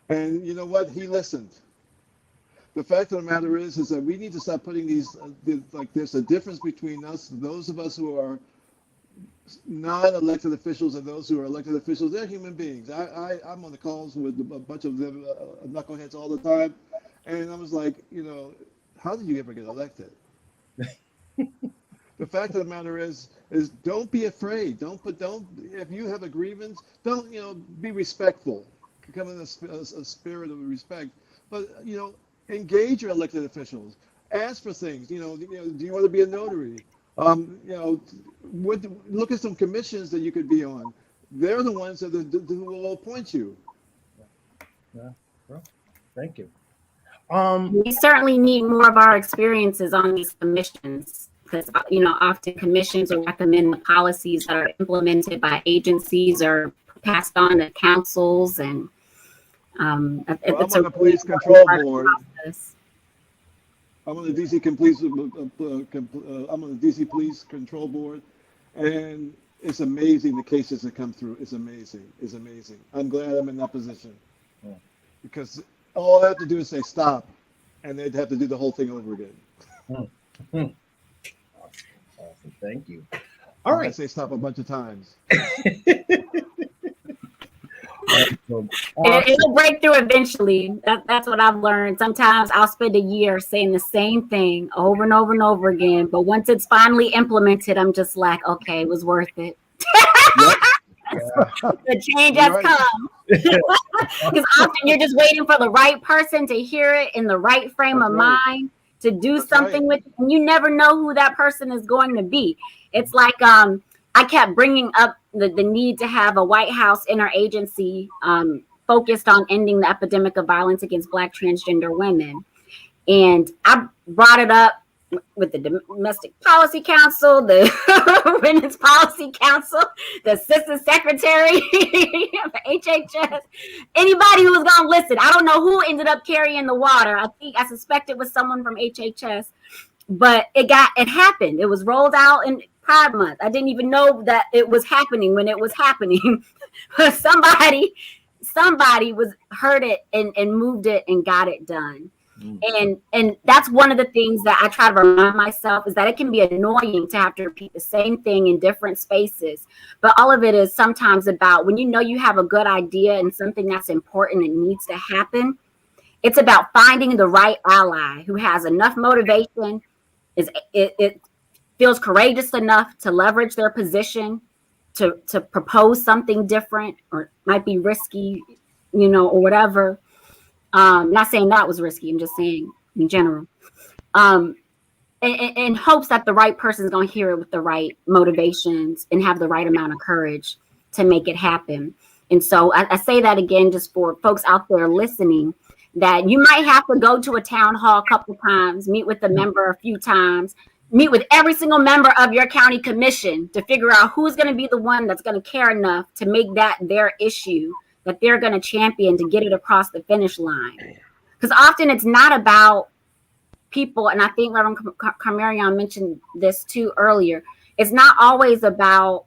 And you know what? He listened. The fact of the matter is that we need to stop putting there's a difference between us, those of us who are non-elected officials and those who are elected officials. They're human beings. I'm on the calls with a bunch of them knuckleheads all the time. And I was like, how did you ever get elected? The fact of the matter is don't be afraid. If you have a grievance, don't be respectful. Come in a spirit of respect. But engage your elected officials. Ask for things. Do you want to be a notary? Look at some commissions that you could be on. They're the ones who will appoint you. Yeah. Well, thank you. We certainly need more of our experiences on these commissions because, often commissions will recommend the policies that are implemented by agencies or passed on to councils. And it's I'm on the police control board. Process. I'm on the DC Police Control Board, and it's amazing the cases that come through. It's amazing. I'm glad I'm in that position because all I have to do is say stop, and they'd have to do the whole thing over again. Awesome. Thank you. All right. I say stop a bunch of times. It'll break through eventually. That's what I've learned. Sometimes I'll spend a year saying the same thing over and over and over again. But once it's finally implemented, I'm just like, okay, it was worth it. The change has come. Because often you're just waiting for the right person to hear it in the right frame of mind to do something with it. And you never know who that person is going to be. It's like I kept bringing up the need to have a White House interagency focused on ending the epidemic of violence against Black transgender women. And I brought it up with the Domestic Policy Council, the Women's Policy Council, the Assistant Secretary of HHS, anybody who was going to listen. I don't know who ended up carrying the water. I suspect it was someone from HHS, but it happened. It was rolled out in Pride Month. I didn't even know that it was happening when it was happening. somebody heard it and moved it and got it done. And that's one of the things that I try to remind myself, is that it can be annoying to have to repeat the same thing in different spaces. But all of it is sometimes about when you know you have a good idea and something that's important and needs to happen, it's about finding the right ally who has enough motivation, it feels courageous enough to leverage their position to propose something different, or might be risky, or whatever. Not saying that was risky. I'm just saying in general. In hopes that the right person is going to hear it with the right motivations and have the right amount of courage to make it happen. And so I say that again, just for folks out there listening, that you might have to go to a town hall a couple of times, meet with a member a few times, meet with every single member of your county commission to figure out who's going to be the one that's going to care enough to make that their issue, that they're going to champion to get it across the finish line. Because often it's not about people, and I think Reverend Carmarion mentioned this too earlier, it's not always about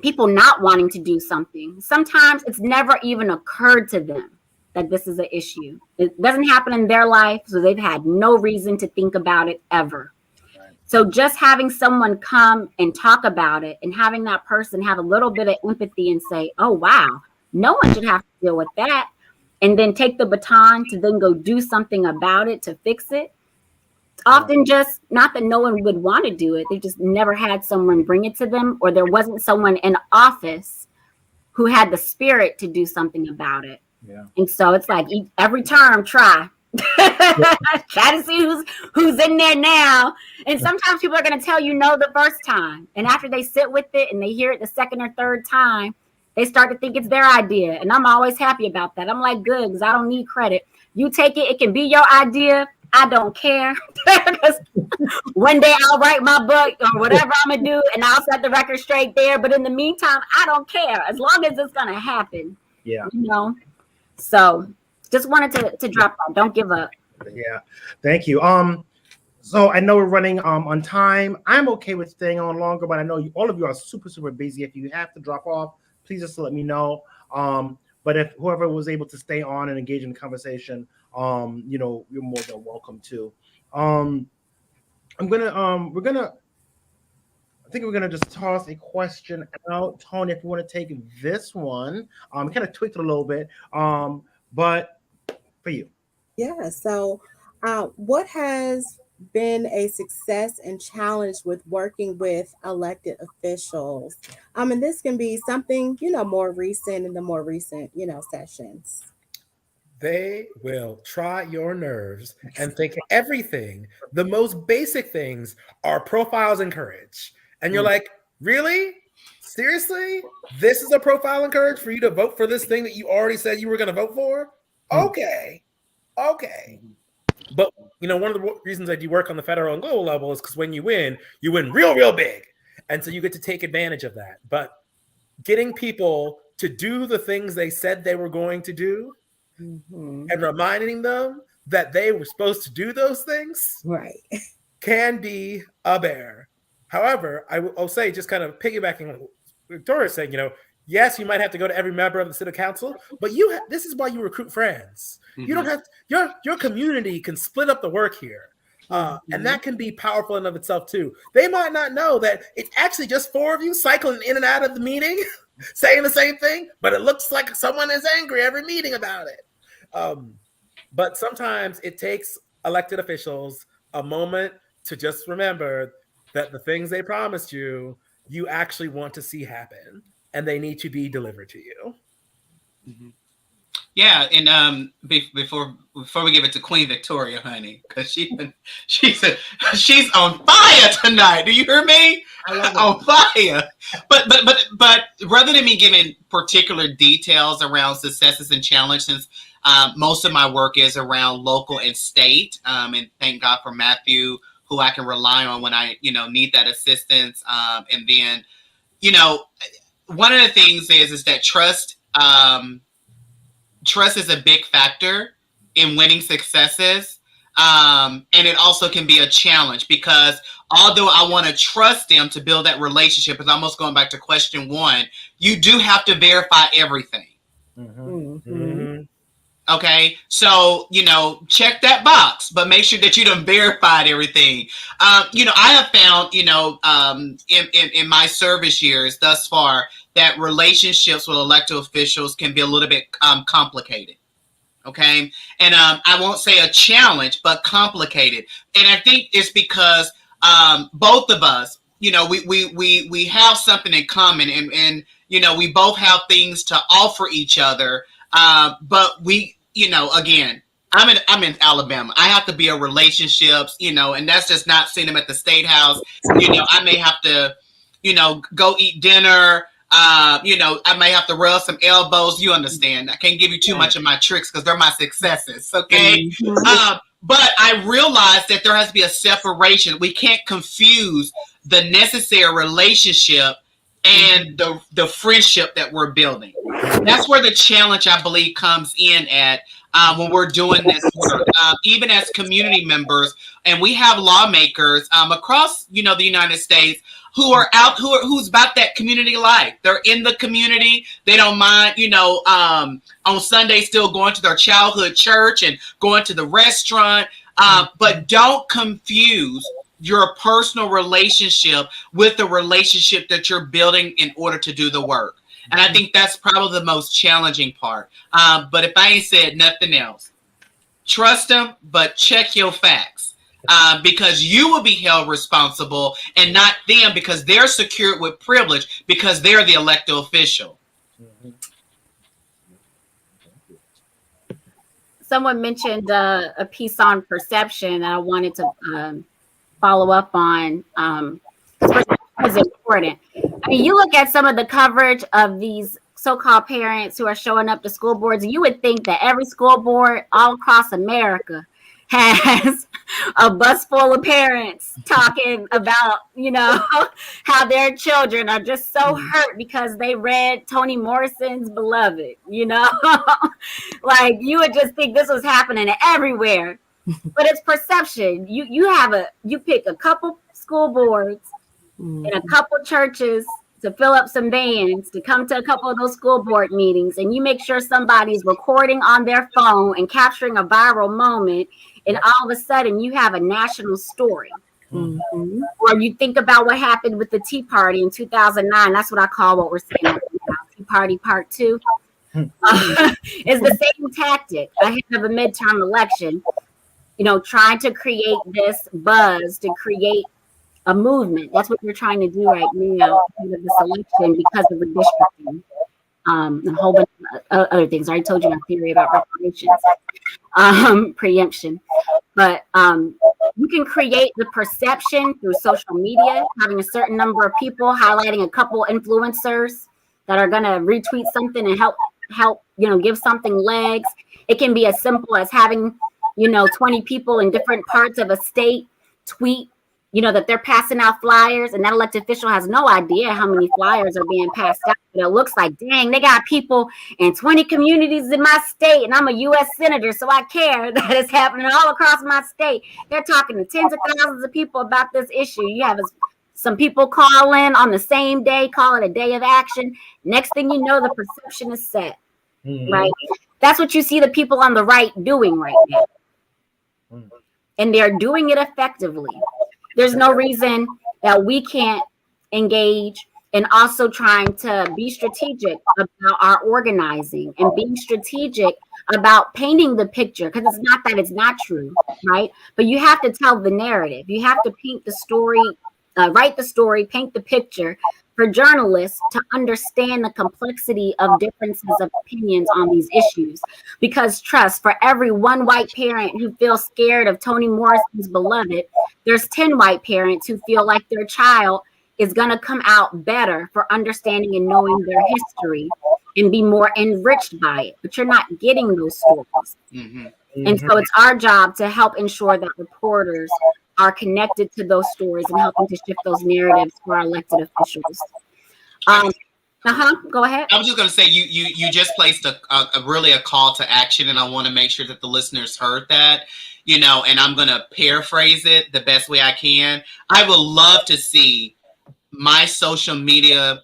people not wanting to do something. Sometimes it's never even occurred to them that this is an issue. It doesn't happen in their life, so they've had no reason to think about it ever. So just having someone come and talk about it, and having that person have a little bit of empathy and say, oh, wow, no one should have to deal with that. And then take the baton to then go do something about it to fix it. It's often just not that no one would want to do it. They just never had someone bring it to them, or there wasn't someone in office who had the spirit to do something about it. Yeah. And so it's like every term, try to see who's in there now. And sometimes people are going to tell you no the first time, and after they sit with it and they hear it the second or third time, they start to think it's their idea. And I'm always happy about that. I'm like, good, because I don't need credit. You take it, it can be your idea. I don't care. Because one day I'll write my book or whatever I'm gonna do, and I'll set the record straight there. But in the meantime, I don't care, as long as it's gonna happen. Yeah. So just wanted to drop that. Don't give up. Yeah. Thank you. So I know we're running on time. I'm okay with staying on longer, but I know all of you are super, super busy. If you have to drop off, please just let me know. But if whoever was able to stay on and engage in the conversation, you're more than welcome to. I think we're gonna just toss a question out. Tony, if you want to take this one, kind of tweaked it a little bit, but for you. Yeah. So, what has been a success and challenge with working with elected officials? And this can be something, more recent in the more recent, sessions. They will try your nerves and think everything, the most basic things, are profiles and courage. And you're like, really? Seriously? This is a profile and courage for you to vote for this thing that you already said you were going to vote for? Okay. But, one of the reasons I do work on the federal and global level is because when you win real, real big. And so you get to take advantage of that. But getting people to do the things they said they were going to do, and reminding them that they were supposed to do those things, right, can be a bear. However, I'll say, just kind of piggybacking on what Victoria's saying, yes, you might have to go to every member of the city council, but this is why you recruit friends. You don't have your community can split up the work here. And that can be powerful in of itself too. They might not know that it's actually just 4 of you cycling in and out of the meeting, saying the same thing, but it looks like someone is angry every meeting about it. But sometimes it takes elected officials a moment to just remember that the things they promised you actually want to see happen, and they need to be delivered to you. Yeah, and before we give it to Queen Victoria, honey, because she's on fire tonight. Do you hear me? On fire. But rather than me giving particular details around successes and challenges, since most of my work is around local and state, and thank God for Matthew, who I can rely on when I need that assistance, and then one of the things is that trust. Trust is a big factor in winning successes. And it also can be a challenge because although I want to trust them to build that relationship, it's almost going back to question one, you do have to verify everything. Okay, so check that box, but make sure that you done verified everything. I have found in my service years thus far that relationships with elected officials can be a little bit complicated. Okay, and I won't say a challenge, but complicated. And I think it's because both of us, we have something in common, and we both have things to offer each other. But we, again, I'm in Alabama. I have to be a relationships, and that's just not seeing them at the State House. I may have to, go eat dinner. I may have to rub some elbows. You understand? I can't give you too much of my tricks because they're my successes. Okay. But I realized that there has to be a separation. We can't confuse the necessary relationship and the friendship that we're building. That's where the challenge, I believe, comes in at when we're doing this work, even as community members. And we have lawmakers across, the United States who are out, who's about that community life. They're in the community. They don't mind, on Sunday still going to their childhood church and going to the restaurant. But don't confuse your personal relationship with the relationship that you're building in order to do the work. And I think that's probably the most challenging part. But if I ain't said nothing else, trust them, but check your facts. Because you will be held responsible and not them, because they're secured with privilege because they're the elected official. Someone mentioned a piece on perception that I wanted to follow up on. Is important. I mean, you look at some of the coverage of these so-called parents who are showing up to school boards, and you would think that every school board all across America has a bus full of parents talking about, how their children are just so hurt because they read Toni Morrison's Beloved, like you would just think this was happening everywhere, but it's perception. You pick a couple school boards and a couple churches to fill up some vans to come to a couple of those school board meetings, and you make sure somebody's recording on their phone and capturing a viral moment, and all of a sudden you have a national story. Or you think about what happened with the Tea Party in 2009. That's what I call what we're saying right now, Tea Party Part 2. It's the same tactic ahead of a midterm election, trying to create this buzz, to create a movement. That's what we're trying to do right now with this election because of redistricting, and a whole bunch of other things. I already told you my theory about reparations, preemption. But you can create the perception through social media, having a certain number of people highlighting a couple influencers that are going to retweet something and help give something legs. It can be as simple as having 20 people in different parts of a state tweet that they're passing out flyers, and that elected official has no idea how many flyers are being passed out. But it looks like, dang, they got people in 20 communities in my state, and I'm a U.S. senator, so I care that it's happening all across my state. They're talking to tens of thousands of people about this issue. You have some people call in on the same day, call it a day of action. Next thing you know, the perception is set, right? That's what you see the people on the right doing right now. And they're doing it effectively. There's no reason that we can't engage in also trying to be strategic about our organizing and being strategic about painting the picture, because it's not that it's not true, right? But you have to tell the narrative. You have to paint the story, write the story, paint the picture for journalists to understand the complexity of differences of opinions on these issues. Because trust, for every one white parent who feels scared of Toni Morrison's Beloved, there's 10 white parents who feel like their child is going to come out better for understanding and knowing their history and be more enriched by it. But you're not getting those stories. Mm-hmm. And so it's our job to help ensure that reporters are connected to those stories and helping to shift those narratives for our elected officials. Go ahead. I was just going to say, you just placed a really a call to action, and I want to make sure that the listeners heard that, and I'm going to paraphrase it the best way I can. I would love to see my social media,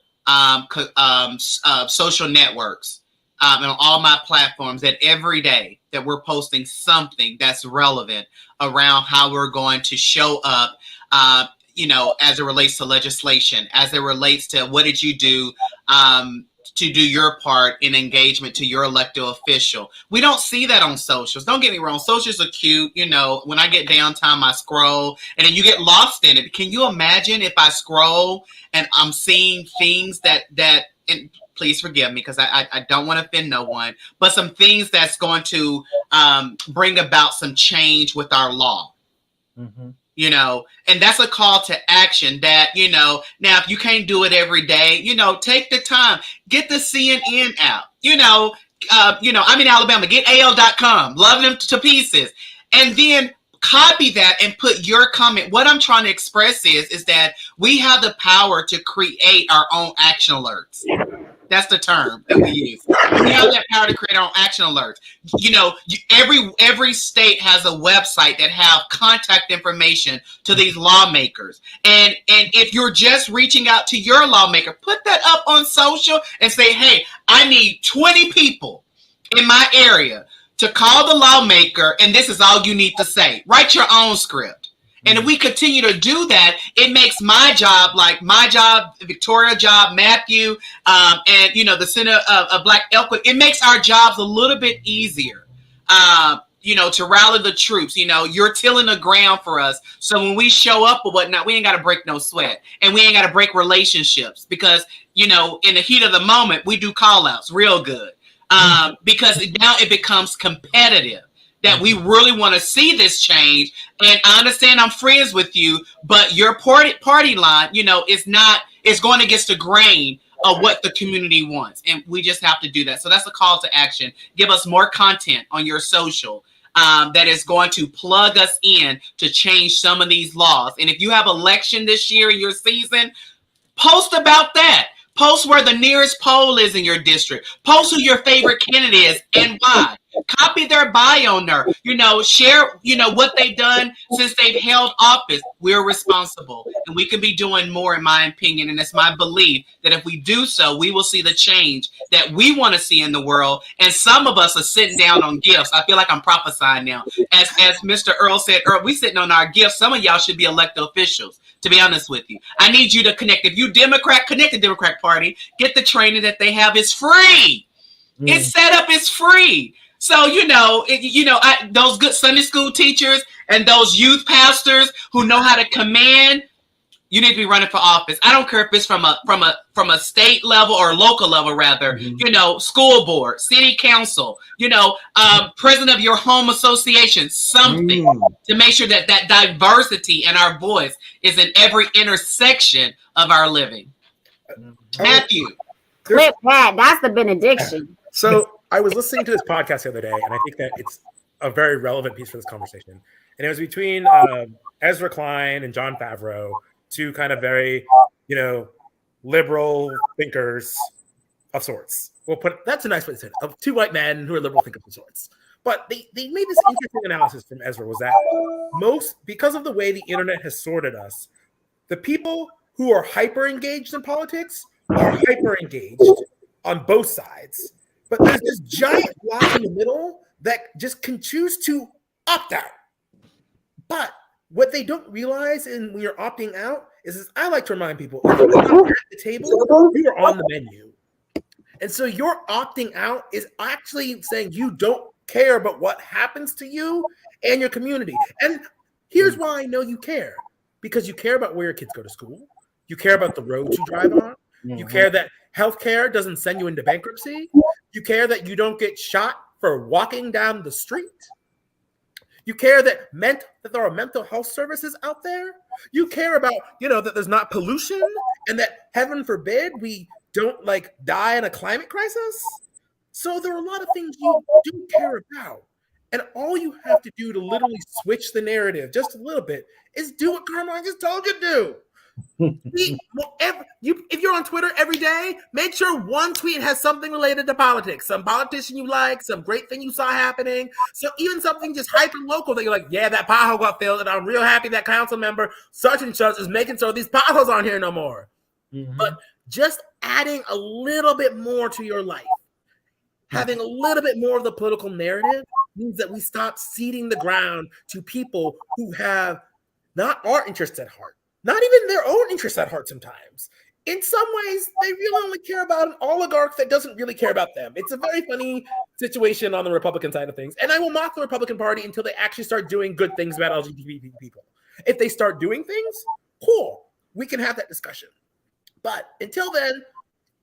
social networks, and on all my platforms, that every day that we're posting something that's relevant around how we're going to show up, as it relates to legislation, as it relates to what did you do to do your part in engagement to your elected official. We don't see that on socials. Don't get me wrong. Socials are cute. When I get downtime, I scroll and then you get lost in it. Can you imagine if I scroll and I'm seeing things that and please forgive me because I don't want to offend no one, but some things that's going to bring about some change with our law. Mm-hmm. And that's a call to action that, now if you can't do it every day, take the time, get the CNN out, I'm in Alabama, get AL.com, love them to pieces. And then copy that and put your comment. What I'm trying to express is that we have the power to create our own action alerts. That's the term that we use. We have that power to create our own action alerts. Every state has a website that have contact information to these lawmakers. And if you're just reaching out to your lawmaker, put that up on social and say, hey, I need 20 people in my area to call the lawmaker, and this is all you need to say. Write your own script. And if we continue to do that, it makes my job, Victoria's job, Matthew, and, the Center of Black Equity, it makes our jobs a little bit easier, to rally the troops. You're tilling the ground for us. So when we show up or whatnot, we ain't got to break no sweat. And we ain't got to break relationships because, in the heat of the moment, we do call outs real good because now it becomes competitive. That we really want to see this change. And I understand I'm friends with you, but your party line, is going against the grain of what the community wants. And we just have to do that. So that's a call to action. Give us more content on your social that is going to plug us in to change some of these laws. And if you have election this year in your season, post about that. Post where the nearest poll is in your district. Post who your favorite candidate is and why. Copy their bio on there. Share, what they've done since they've held office. We're responsible. And we can be doing more, in my opinion. And it's my belief that if we do so, we will see the change that we want to see in the world. And some of us are sitting down on gifts. I feel like I'm prophesying now. As Mr. Earl said, we sitting on our gifts. Some of y'all should be elected officials, to be honest with you. I need you to connect. If you Democrat, connect the Democrat Party. Get the training that they have. It's free. It's set up. It's free. So, those good Sunday school teachers and those youth pastors who know how to command, you need to be running for office. I don't care if it's from a state level or local level, rather, school board, city council, president of your home association, something to make sure that diversity and our voice is in every intersection of our living. Matthew. Clip that. That's the benediction. So I was listening to this podcast the other day, and I think that it's a very relevant piece for this conversation. And it was between Ezra Klein and John Favreau, two kind of very, liberal thinkers of sorts. That's a nice way to say it. Of two white men who are liberal thinkers of sorts. But they made this interesting analysis from Ezra was that because of the way the internet has sorted us, the people who are hyper engaged in politics are hyper engaged on both sides. But there's this giant block in the middle that just can choose to opt out. But what they don't realize when you're opting out is I like to remind people, if you're not at the table, you are on the menu. And so your opting out is actually saying you don't care about what happens to you and your community. And here's why I know you care. Because you care about where your kids go to school. You care about the roads you drive on. You care that healthcare doesn't send you into bankruptcy. You care that you don't get shot for walking down the street. You care that there are mental health services out there. You care about, that there's not pollution and that, heaven forbid, we don't die in a climate crisis. So there are a lot of things you do care about. And all you have to do to literally switch the narrative just a little bit is do what Carmine just told you to do. If you're on Twitter every day, make sure one tweet has something related to politics, some politician you like, some great thing you saw happening, so even something just hyper local that you're like, yeah, that pothole got filled, and I'm real happy that council member such and such is making sure these potholes aren't here no more. But just adding a little bit more to your life, having a little bit more of the political narrative, means that we stop ceding the ground to people who have not our interests at heart. Not even their own interests at heart sometimes. In some ways, they really only care about an oligarch that doesn't really care about them. It's a very funny situation on the Republican side of things. And I will mock the Republican Party until they actually start doing good things about LGBT people. If they start doing things, cool. We can have that discussion. But until then,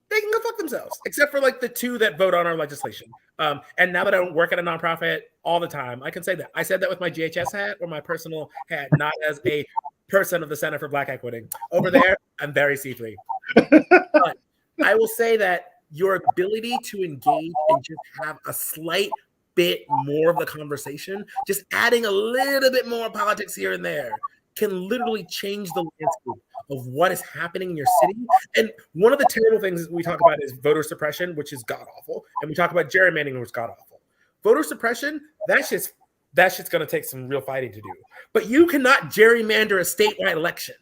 they can go fuck themselves, except for the two that vote on our legislation. And now that I don't work at a nonprofit all the time, I can say that. I said that with my GHS hat or my personal hat, not as a person of the Center for Black Equity. Over there, I'm very C3. But I will say that your ability to engage and just have a slight bit more of the conversation, just adding a little bit more politics here and there, can literally change the landscape of what is happening in your city. And one of the terrible things we talk about is voter suppression, which is god-awful. And we talk about gerrymandering, which is god-awful. Voter suppression, that shit's going to take some real fighting to do. But you cannot gerrymander a statewide election.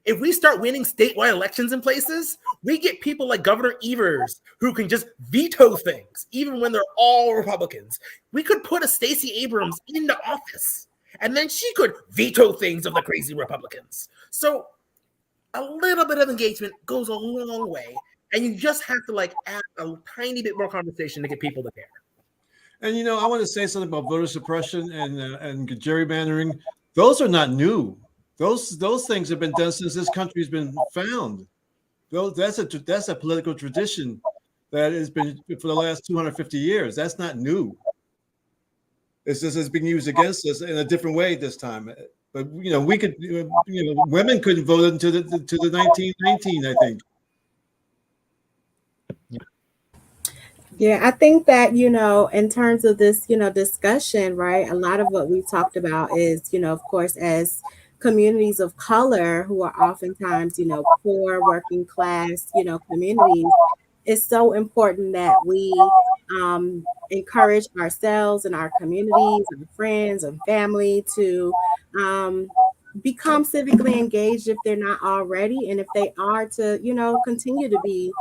If we start winning statewide elections in places, we get people like Governor Evers who can just veto things, even when they're all Republicans. We could put a Stacey Abrams into office, and then she could veto things of the crazy Republicans. So a little bit of engagement goes a long way, and you just have to add a tiny bit more conversation to get people to care. And I want to say something about voter suppression and gerrymandering. Those are not new. Those things have been done since this country's been found. That's a political tradition that has been for the last 250 years. That's not new. It's just it's being used against us in a different way this time. But we could, women couldn't vote until the 1919, I think. Yeah, I think that, in terms of this, discussion, right, a lot of what we've talked about is, of course, as communities of color who are oftentimes, poor, working class, communities, it's so important that we encourage ourselves and our communities and friends and family to become civically engaged if they're not already, and if they are, to continue to be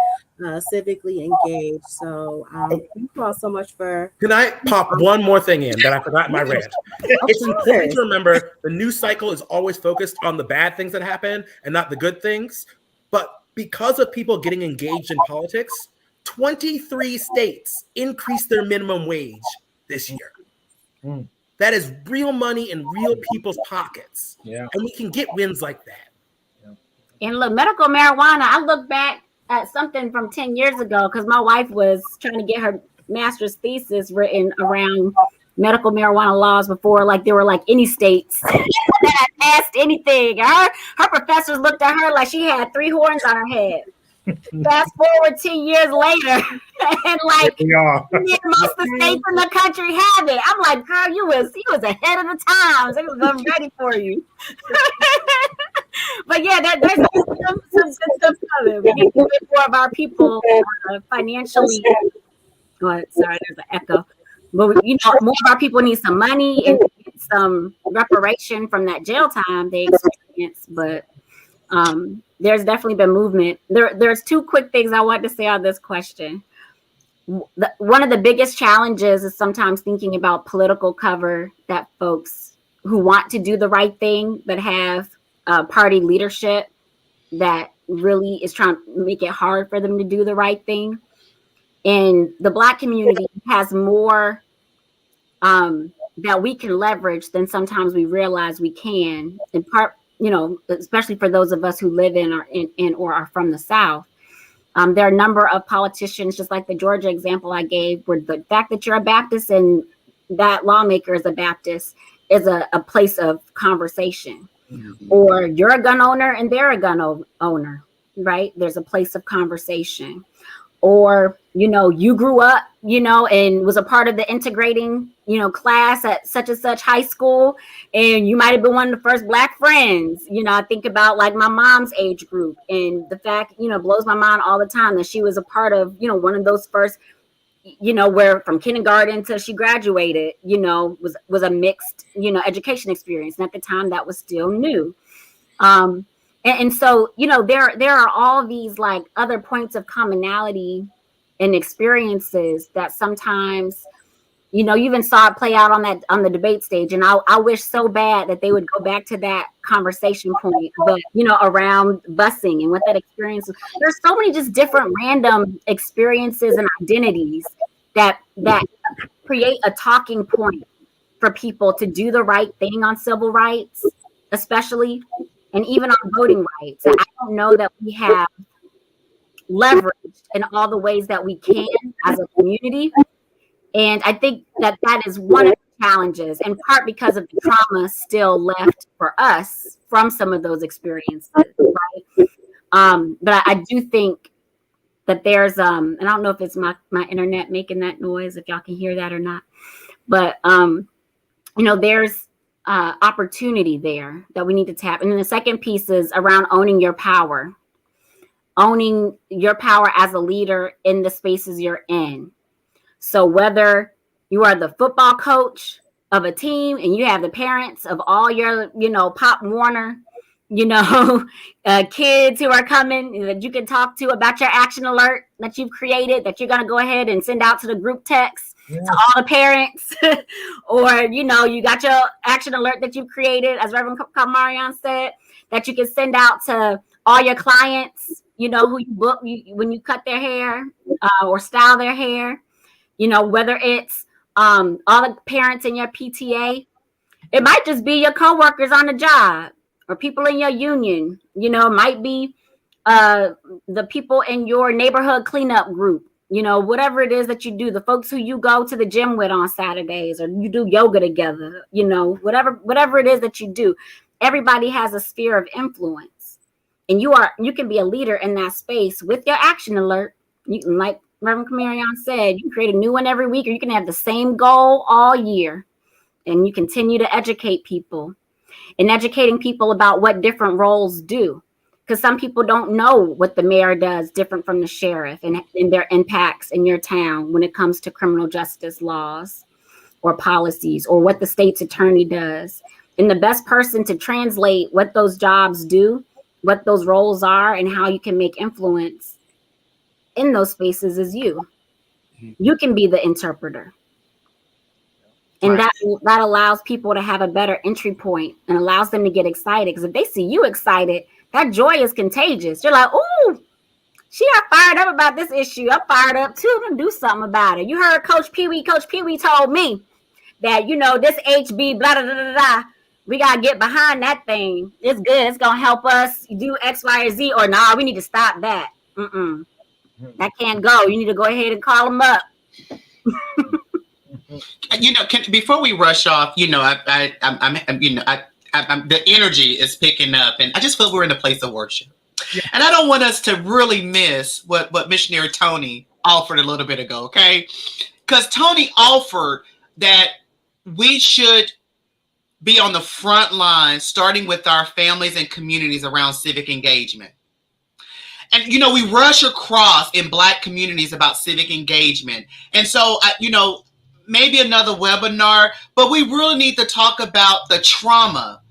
civically engaged. So thank you all so much for. Can I pop one more thing in that I forgot in my rant? It's important to remember the news cycle is always focused on the bad things that happen and not the good things. But because of people getting engaged in politics, 23 states increased their minimum wage this year. That is real money in real people's pockets. Yeah. And we can get wins like that. Yeah. And look, medical marijuana, I look back at something from 10 years ago because my wife was trying to get her master's thesis written around medical marijuana laws before there were any states that passed anything. Her professors looked at her like she had 3 horns on her head. Fast forward 10 years later, and most of the states in the country have it. I'm like, girl, you was ahead of the times. They was ready for you. But yeah, there's some good stuff coming. We need to get more of our people financially. Sorry, there's an echo. But more of our people need some money and some reparation from that jail time they experienced. But there's definitely been movement. There's 2 quick things I want to say on this question. One of the biggest challenges is sometimes thinking about political cover that folks who want to do the right thing but have party leadership that really is trying to make it hard for them to do the right thing. And the Black community has more that we can leverage than sometimes we realize we can, in part, especially for those of us who live in or are from the South. There are a number of politicians, just like the Georgia example I gave, where the fact that you're a Baptist and that lawmaker is a Baptist is a place of conversation. Or you're a gun owner and they're a gun owner, right? There's a place of conversation. Or, you grew up, and was a part of the integrating, class at such and such high school. And you might have been one of the first Black friends. I think about like my mom's age group, and the fact, blows my mind all the time that she was a part of, one of those first, where from kindergarten till she graduated, was a mixed, education experience. And at the time that was still new. And so, there are all these like other points of commonality and experiences that sometimes, you even saw it play out on the debate stage. And I wish so bad that they would go back to that conversation point, but, around busing and what that experience was. There's so many just different random experiences and identities that create a talking point for people to do the right thing on civil rights, especially. And even on voting rights, I don't know that we have leveraged in all the ways that we can as a community. And I think that is one of the challenges, in part because of the trauma still left for us from some of those experiences, right? But I do think that there's, and I don't know if it's my internet making that noise, if y'all can hear that or not. But, there's opportunity there that we need to tap. And then the second piece is around owning your power as a leader in the spaces you're in. So whether you are the football coach of a team and you have the parents of all your, Pop Warner, kids who are coming that you can talk to about your action alert that you've created, that you're going to go ahead and send out to the group text. To all the parents, or, you got your action alert that you created, as Reverend Kamarian said, that you can send out to all your clients, who you book when you cut their hair or style their hair, whether it's all the parents in your PTA. It might just be your coworkers on the job or people in your union, it might be the people in your neighborhood cleanup group. Whatever it is that you do, the folks who you go to the gym with on Saturdays, or you do yoga together, whatever it is that you do, everybody has a sphere of influence, and you can be a leader in that space with your action alert. You can, like Reverend Kamarian said, you can create a new one every week, or you can have the same goal all year, and you continue to educate people, and educating people about what different roles do. Because some people don't know what the mayor does different from the sheriff and their impacts in your town when it comes to criminal justice laws or policies, or what the state's attorney does. And the best person to translate what those jobs do, what those roles are, and how you can make influence in those spaces is you. You can be the interpreter. And that allows people to have a better entry point and allows them to get excited. Because if they see you excited, that joy is contagious. You're like, ooh, she got fired up about this issue. I'm fired up too. I'm gonna do something about it. You heard Coach Pee Wee. Coach Pee Wee told me that, this HB, blah, blah, blah, blah, blah. We gotta get behind that thing. It's good. It's gonna help us do X, Y, or Z. Or nah, we need to stop that. That can't go. You need to go ahead and call them up. Before we rush off, the energy is picking up, and I just feel we're in a place of worship. Yeah. And I don't want us to really miss what Missionary Tony offered a little bit ago, okay? Because Tony offered that we should be on the front line, starting with our families and communities around civic engagement. And, we rush across in Black communities about civic engagement. And so, maybe another webinar, but we really need to talk about the trauma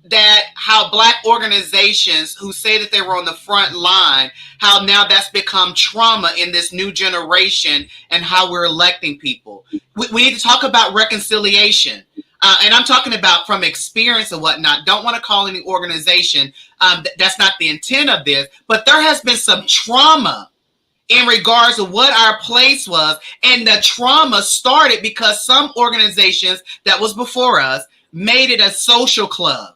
that how Black organizations who say that they were on the front line, how now that's become trauma in this new generation and how we're electing people. We need to talk about reconciliation. And I'm talking about from experience and whatnot. Don't want to call any organization. That's not the intent of this, but there has been some trauma in regards to what our place was. And the trauma started because some organizations that was before us made it a social club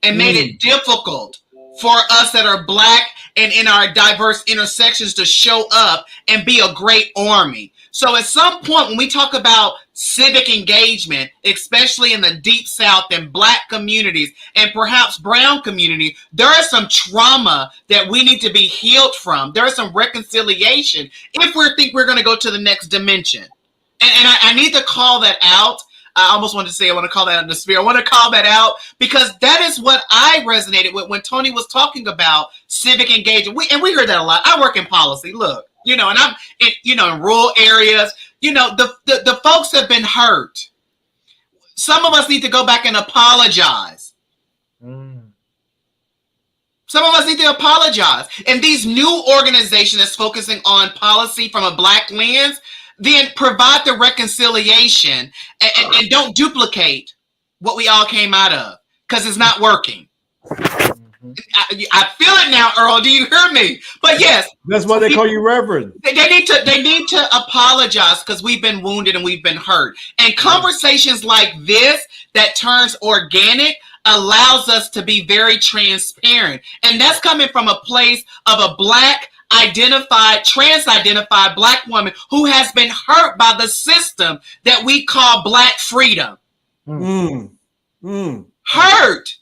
and made it difficult for us that are Black and in our diverse intersections to show up and be a great army. So at some point when we talk about civic engagement, especially in the Deep South and Black communities and perhaps brown community, there is some trauma that we need to be healed from. There is some reconciliation if we think we're going to go to the next dimension. And I need to call that out. I almost wanted to say I want to call that out in the spirit. I want to call that out because that is what I resonated with when Tony was talking about civic engagement. We heard that a lot. I work in policy. Look, and I'm in rural areas. The folks have been hurt. Some of us need to go back and apologize. Some of us need to apologize. And these new organizations that's focusing on policy from a Black lens, then provide the reconciliation and don't duplicate what we all came out of because it's not working. I feel it now, Earl. Do you hear me? But yes, that's why they call you Reverend. They need to apologize because we've been wounded and we've been hurt. And conversations like this that turns organic allows us to be very transparent. And that's coming from a place of a Black trans-identified Black woman who has been hurt by the system that we call Black freedom. Hurt.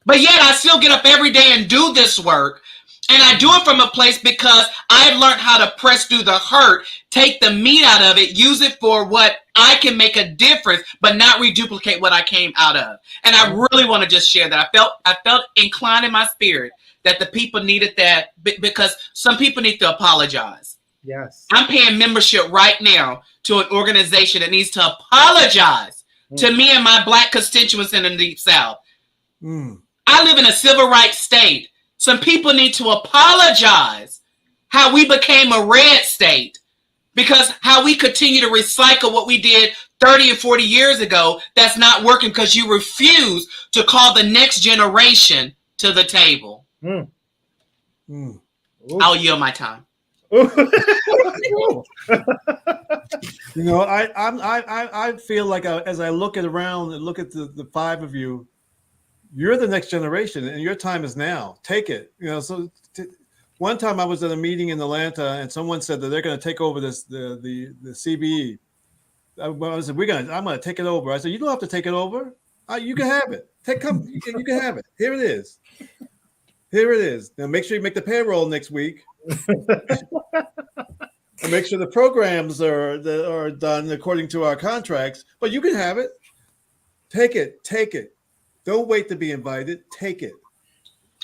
But yet I still get up every day and do this work. And I do it from a place because I've learned how to press through the hurt, take the meat out of it, use it for what I can make a difference, but not reduplicate what I came out of. And I really want to just share that. I felt inclined in my spirit that the people needed that because some people need to apologize. Yes. I'm paying membership right now to an organization that needs to apologize to me and my Black constituents in the Deep South. I live in a civil rights state. Some people need to apologize how we became a red state because how we continue to recycle what we did 30 and 40 years ago that's not working because you refuse to call the next generation to the table. I'll yield my time. I feel like as I look around and look at the five of you, you're the next generation, and your time is now. Take it. One time I was at a meeting in Atlanta, and someone said that they're going to take over the CBE. I said, I'm going to take it over. I said, you don't have to take it over. You can have it. You can have it. Here it is. Here it is. Now make sure you make the payroll next week. And make sure the programs are done according to our contracts. But you can have it. Take it. Take it. Don't wait to be invited. Take it.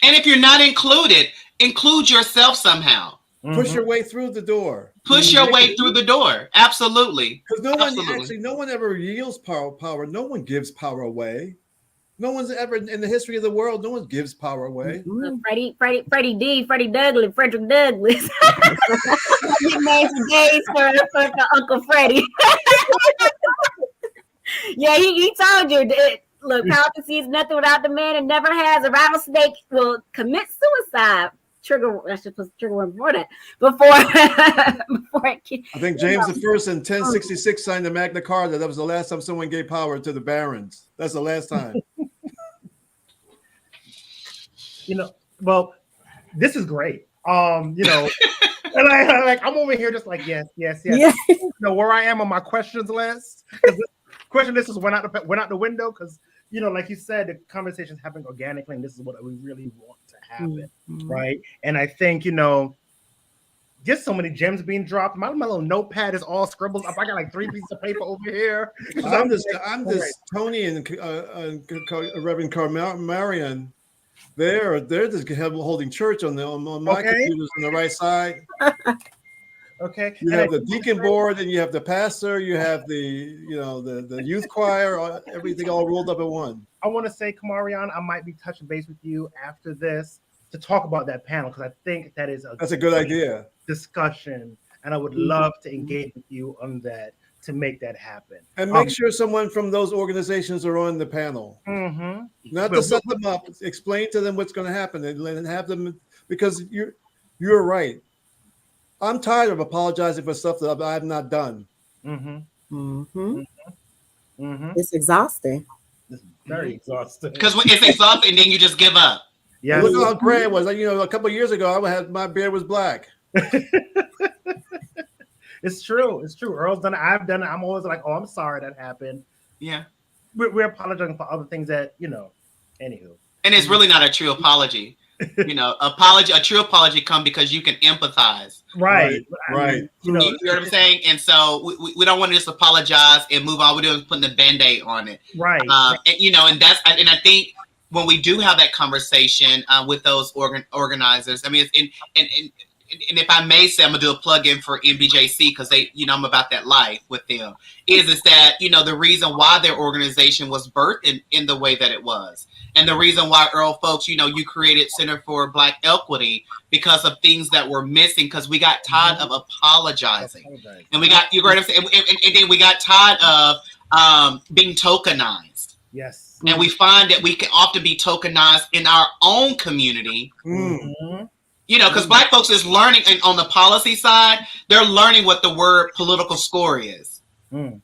And if you're not included, include yourself somehow. Push your way through the door. Push your way through the door. Absolutely. Because no one ever yields power. No one gives power away. No one's ever in the history of the world. No one gives power away. Freddie Douglas, Frederick Douglass. Nicknames for days for Uncle Freddie. Yeah, he told you that. Look, power concedes nothing without the man and never has. A rattlesnake will commit suicide. I should put trigger one before that. Before I think James I in 1066 signed the Magna Carta. That was the last time someone gave power to the barons. That's the last time. Well, this is great. And I'm over here just like yes. Where I am on my questions list. Question list went out the window because like you said, the conversation's happening organically, and this is what we really want to happen, right? And I think just so many gems being dropped. My little notepad is all scribbled up. I got like 3 pieces of paper over here. I'm just Tony and Reverend Marion. They're just holding church on my computers on the right side. Okay. You have the deacon board, and you have the pastor, you have the youth choir, everything all rolled up in one. I want to say, Kamarian, I might be touching base with you after this to talk about that panel because I think that's a good idea discussion, and I would love to engage with you on that to make that happen. And make sure someone from those organizations are on the panel. Not to set them up, explain to them what's going to happen, and have them, because you're right. I'm tired of apologizing for stuff that I have not done. It's exhausting. It's very exhausting. Because it's exhausting, and then you just give up. Yeah. Look how gray it was. Like, a couple of years ago, my beard was black. It's true. It's true. Earl's done it. I've done it. I'm always like, oh, I'm sorry that happened. Yeah. We're apologizing for other things that, anywho. And it's really not a true apology. A true apology comes because you can empathize. Right. Right. You know what I'm saying? And so we don't want to just apologize and move on. We're doing putting the Band-Aid on it. Right. And I think when we do have that conversation with those organizers, I mean, and if I may say, I'm gonna do a plug-in for NBJC because I'm about that life with them. Is that the reason why their organization was birthed in the way that it was, and the reason why Earl folks, you created Center for Black Equity because of things that were missing because we got tired of apologizing, and we got and then we got tired of being tokenized. Yes. And we find that we can often be tokenized in our own community. Mm-hmm. Because Black folks is learning on the policy side, they're learning what the word political score is. Mm.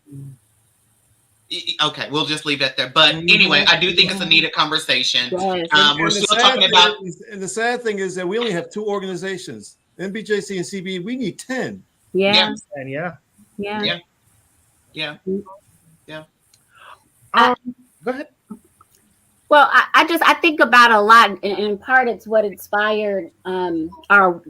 Okay, we'll just leave that there. But anyway, I do think it's a needed conversation. Yes. We're still talking about. And the sad thing is that we only have 2 organizations, NBJC and CB. We need 10. Yeah. And Yeah. Go ahead. Well, I think about a lot, and in part it's what inspired the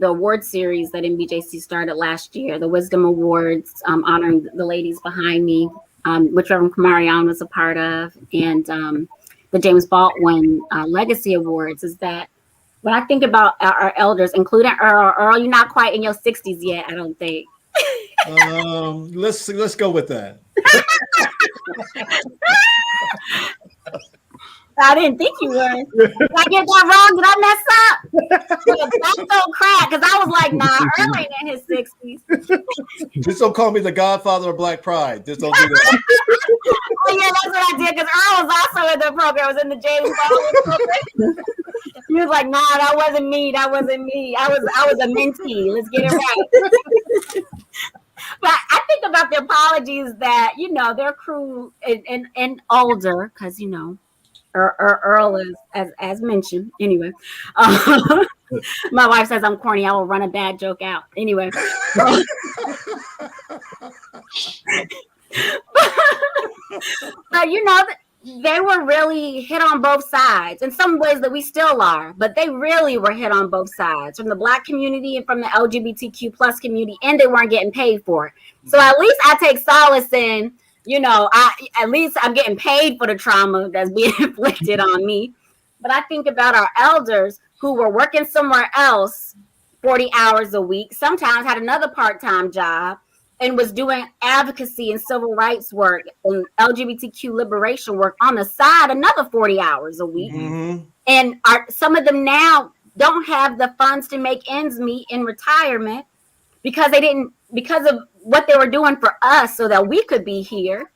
award series that NBJC started last year, the Wisdom Awards, honoring the ladies behind me, which Reverend Kamarion was a part of, and the James Baldwin Legacy Awards. Is that when I think about our elders, including Earl, you're not quite in your 60s yet, I don't think. Let's go with that. I didn't think you were. Did I get that wrong? Did I mess up? That's so crap because I was like, nah, Earl ain't in his 60s. Just don't call me the godfather of Black Pride. Just don't do that. Oh yeah, that's what I did because Earl was also in the program. I was in the James Baldwin program. He was like, nah, that wasn't me. That wasn't me. I was a mentee. Let's get it right. But I think about the apologies that, their crew and older, because, Earl is, as mentioned. Anyway, my wife says I'm corny. I will run a bad joke out. Anyway. But, they were really hit on both sides in some ways that we still are, but they really were hit on both sides from the Black community and from the LGBTQ plus community, and they weren't getting paid for it. So at least I take solace in, at least I'm getting paid for the trauma that's being inflicted on me. But I think about our elders who were working somewhere else 40 hours a week, sometimes had another part-time job, and was doing advocacy and civil rights work and LGBTQ liberation work on the side, another 40 hours a week. Mm-hmm. And some of them now don't have the funds to make ends meet in retirement because of what they were doing for us so that we could be here.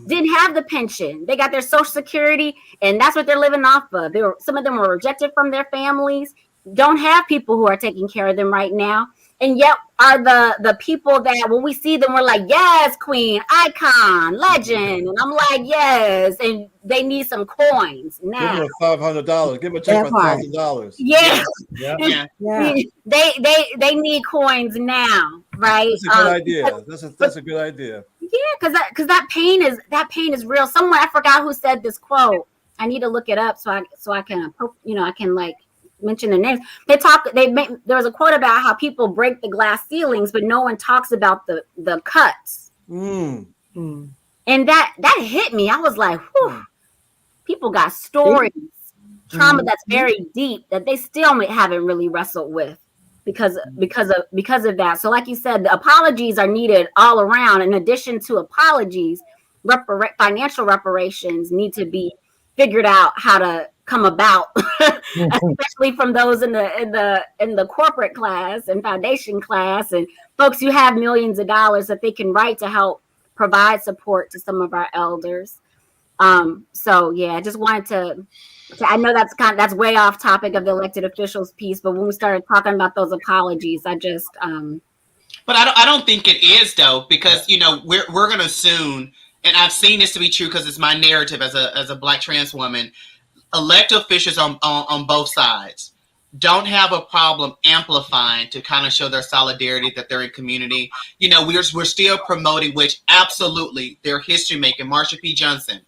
Didn't have the pension. They got their Social Security, and that's what they're living off of. Some of them were rejected from their families, don't have people who are taking care of them right now. And yet are the people that when we see them, we're like, yes, queen, icon, legend. And I'm like, yes. And they need some coins now. Give them $500. Give them a check for $1,000. Yes. Yeah. They need coins now, right? That's a good idea. That's a good idea. Yeah, because that pain is real. Someone, I forgot who said this quote. I need to look it up so I can I can like mention their names. There was a quote about how people break the glass ceilings, but no one talks about the cuts. And that hit me. I was like, whew, people got stories, trauma that's very deep that they still haven't really wrestled with because of that. So like you said, the apologies are needed all around. In addition to apologies, financial reparations need to be figured out how to come about, especially from those in the corporate class and foundation class and folks who have millions of dollars that they can write to help provide support to some of our elders. So yeah, I just wanted to I know that's way off topic of the elected officials piece, but when we started talking about those apologies, I just But I don't think it is though, because we're gonna soon, and I've seen this to be true because it's my narrative as a Black trans woman. elected officials on both sides don't have a problem amplifying to kind of show their solidarity that they're in community. You know, we're still promoting, which absolutely they're history making. Marsha P. Johnson,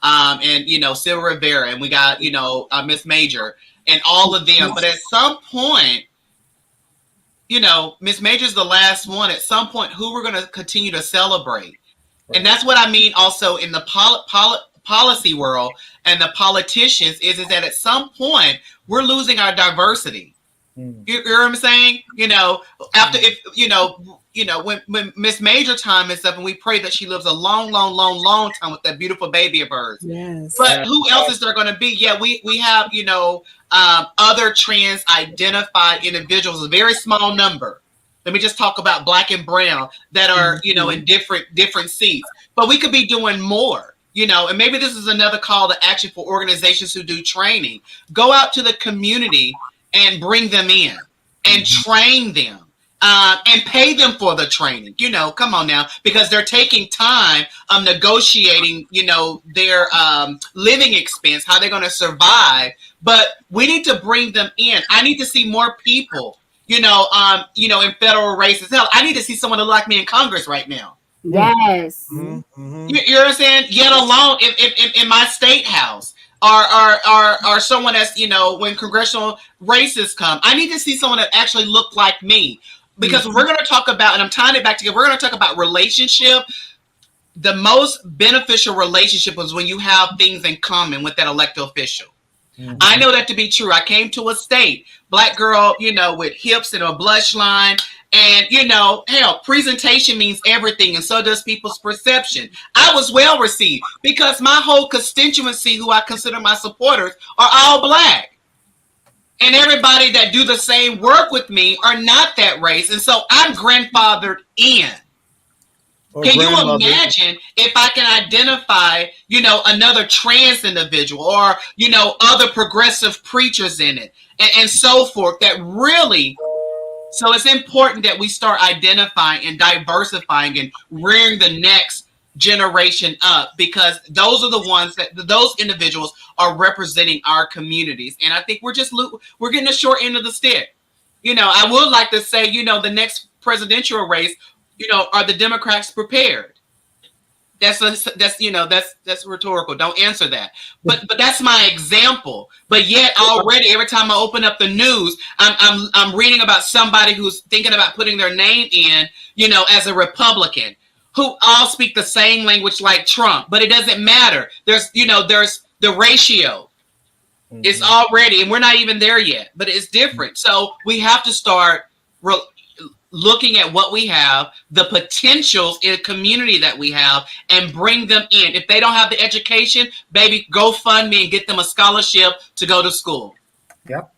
and you know, Sylvia Rivera, and we got, you know, Miss Major, and all of them. But at some point, you know, Miss Major's the last one. At some point, who we're going to continue to celebrate, and that's what I mean. Also in the policy world and the politicians is that at some point we're losing our diversity. You know what I'm saying? You know, after if you know when Miss Major time is up, and we pray that she lives a long time with that beautiful baby of hers. Yes. But who else is there going to be? Yeah, we have, you know, other trans identified individuals, a very small number. Let me just talk about Black and brown that are, you know, in different seats. But we could be doing more. You know, and maybe this is another call to action for organizations who do training. Go out to the community and bring them in and train them and pay them for the training. You know, come on now, because they're taking time negotiating, you know, their living expense, how they're going to survive. But we need to bring them in. I need to see more people, you know, in federal races. Hell, I need to see someone like me in Congress right now. Yes. You know what I'm saying? Yet alone in my state house or someone that's, you know, when congressional races come, I need to see someone that actually look like me, because we're going to talk about, and I'm tying it back together, we're going to talk about relationship. The most beneficial relationship is when you have things in common with that elected official. I know that to be true. I came to a state, Black girl, you know, with hips and a blush line. And, you know, hell, presentation means everything, and so does people's perception. I was well received because my whole constituency, who I consider my supporters, are all Black. And everybody that do the same work with me are not that race. And so I'm grandfathered in. Can you imagine if I can identify, you know, another trans individual or, you know, other progressive preachers in it and so forth that really... So it's important that we start identifying and diversifying and rearing the next generation up, because those are the ones that those individuals are representing our communities. And I think we're getting the short end of the stick. You know, I would like to say, you know, the next presidential race, you know, are the Democrats prepared? That's rhetorical. Don't answer that. But that's my example. But yet already, every time I open up the news, I'm reading about somebody who's thinking about putting their name in, you know, as a Republican, who all speak the same language like Trump. But it doesn't matter. There's the ratio. It's already, and we're not even there yet. But it's different. So we have to start looking at what we have, the potentials in the community that we have, and bring them in. If they don't have the education, baby, go fund me and get them a scholarship to go to school. Yep.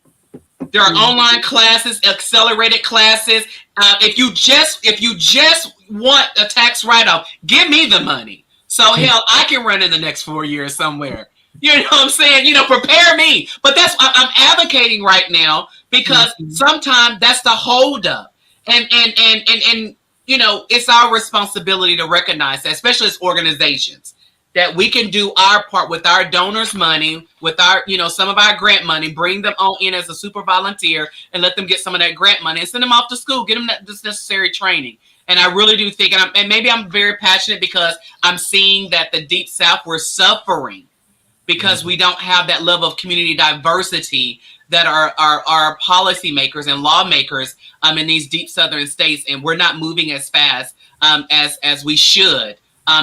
There are online classes, accelerated classes. If you just want a tax write-off, give me the money. So hell, I can run in the next 4 years somewhere. You know what I'm saying? You know, prepare me. But I'm advocating right now, because sometimes that's the holdup. And you know, it's our responsibility to recognize that, especially as organizations, that we can do our part with our donors' money, with our, you know, some of our grant money, bring them on in as a super volunteer and let them get some of that grant money and send them off to school, get them this necessary training. And I really do think, and maybe I'm very passionate because I'm seeing that the Deep South, we're suffering because we don't have that level of community diversity that our policymakers and lawmakers in these deep southern states, and we're not moving as fast as we should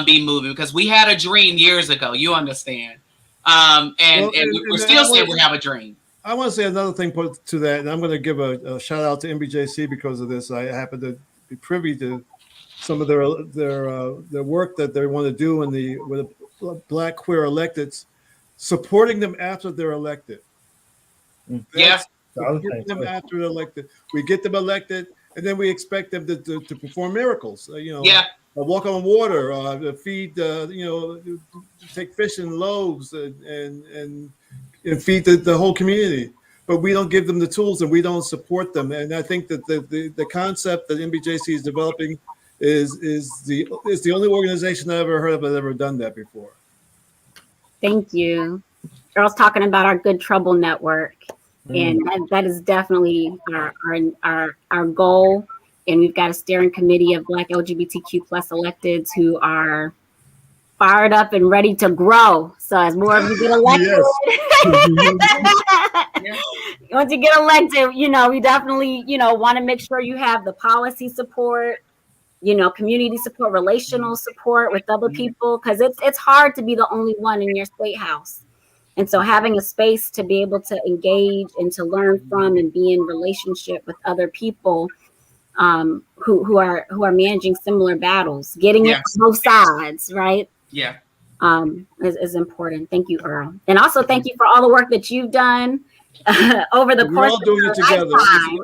be moving, because we had a dream years ago. You understand? We're still saying we have a dream. I want to say another thing to that, and I'm going to give a shout out to MBJC because of this. I happen to be privy to some of their work that they want to do with the Black queer electeds, supporting them after they're elected. Yes. Them after they're elected. We get them elected, and then we expect them to perform miracles. Walk on water, feed, take fish and loaves, and feed the whole community. But we don't give them the tools, and we don't support them. And I think that the concept that MBJC is developing is the only organization I ever heard of that ever done that before. Thank you. Earl's talking about our Good Trouble Network, and that is definitely our goal. And we've got a steering committee of Black LGBTQ plus electeds who are fired up and ready to grow. So as more of you get elected, once you get elected, we definitely, want to make sure you have the policy support, community support, relational support with other people, because it's hard to be the only one in your state house. And so having a space to be able to engage and to learn from and be in relationship with other people who are managing similar battles, getting it from both sides, right? Yeah. Is important. Thank you, Earl. And also thank you for all the work that you've done over the course of your lifetime.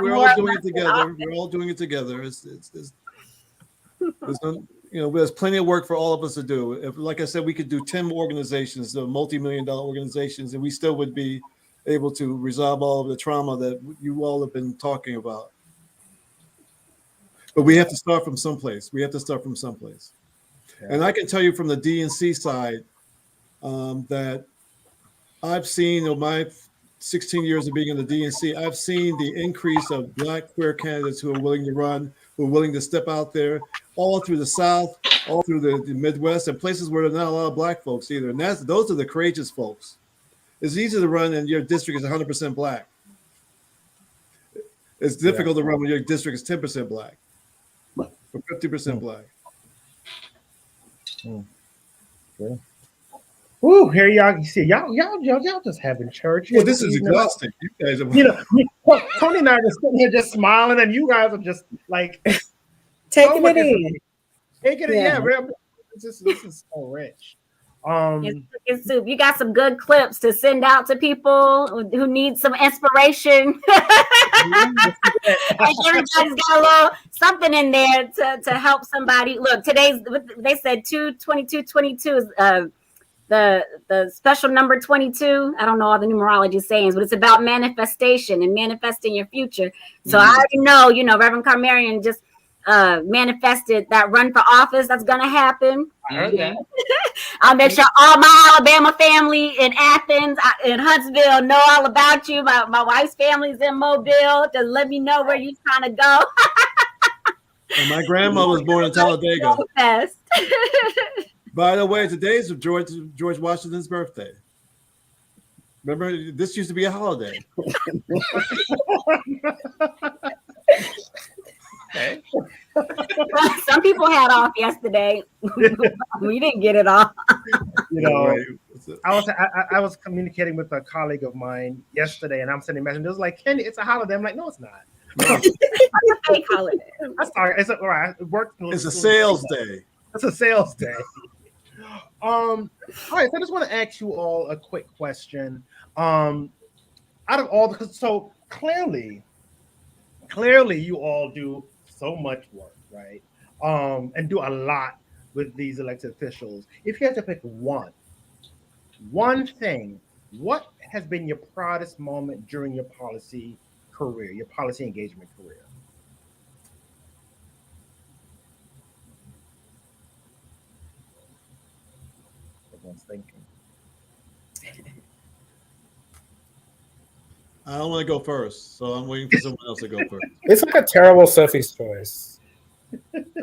We're all doing it together. We're all doing it together. There's plenty of work for all of us to do. If, like I said, we could do 10 organizations, the multi-million-dollar organizations, and we still would be able to resolve all of the trauma that you all have been talking about. But we have to start from someplace. And I can tell you from the DNC side that I've seen in my 16 years of being in the DNC, I've seen the increase of Black queer candidates who are willing to run, who are willing to step out there, all through the South, all through the Midwest, and places where there's not a lot of Black folks either. And those are the courageous folks. It's easy to run and your district is 100% Black. It's difficult to run when your district is 10% Black or 50% Black. Okay. Ooh, here y'all see y'all just having church. Well, this is exhausting. You guys are, Tony and I are just sitting here just smiling, and you guys are just like taking it in. Taking it, yeah. This is so rich. It's soup. You got some good clips to send out to people who need some inspiration. Everybody's got a little something in there to help somebody. Look, they said 2/22/22 is the special number 22. I don't know all the numerology sayings, but it's about manifestation and manifesting your future. So I already know, Reverend Carmarian just manifested that run for office. That's gonna happen. I heard that. I'll make sure all my Alabama family in Athens, in Huntsville, know all about you. My wife's family's in Mobile. Just let me know where you're trying to go. And my grandma was born in Talladega. Best. By the way, today's George Washington's birthday. Remember, this used to be a holiday. Okay. Some people had off yesterday. We didn't get it off. I was communicating with a colleague of mine yesterday, and I'm sending messages. It was like, Kenny, it's a holiday. I'm like, no, it's not. It's a fake holiday. I'm sorry. It's all right. It worked. It's a sales day. It's a sales day. All right. So I just want to ask you all a quick question. Out of all so clearly you all do so much work, right? And do a lot with these elected officials. If you had to pick one thing, what has been your proudest moment during your policy career, your policy engagement career? Everyone's thinking. I don't want to go first, so I'm waiting for someone else to go first. It's like a terrible Sophie's choice.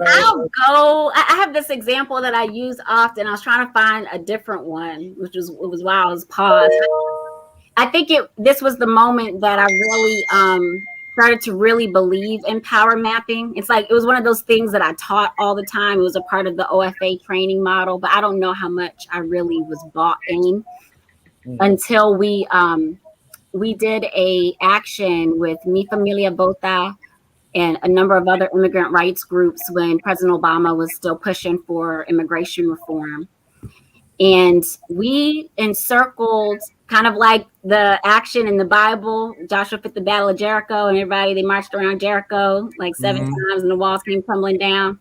I'll go. I have this example that I use often. I was trying to find a different one, which was why I was paused. I think this was the moment that I really started to really believe in power mapping. It's like it was one of those things that I taught all the time. It was a part of the OFA training model, but I don't know how much I really was bought in until we did a action with Mi Familia Vota and a number of other immigrant rights groups when President Obama was still pushing for immigration reform. And we encircled, kind of like the action in the Bible, Joshua fit the Battle of Jericho, and they marched around Jericho like 7 times and the walls came tumbling down.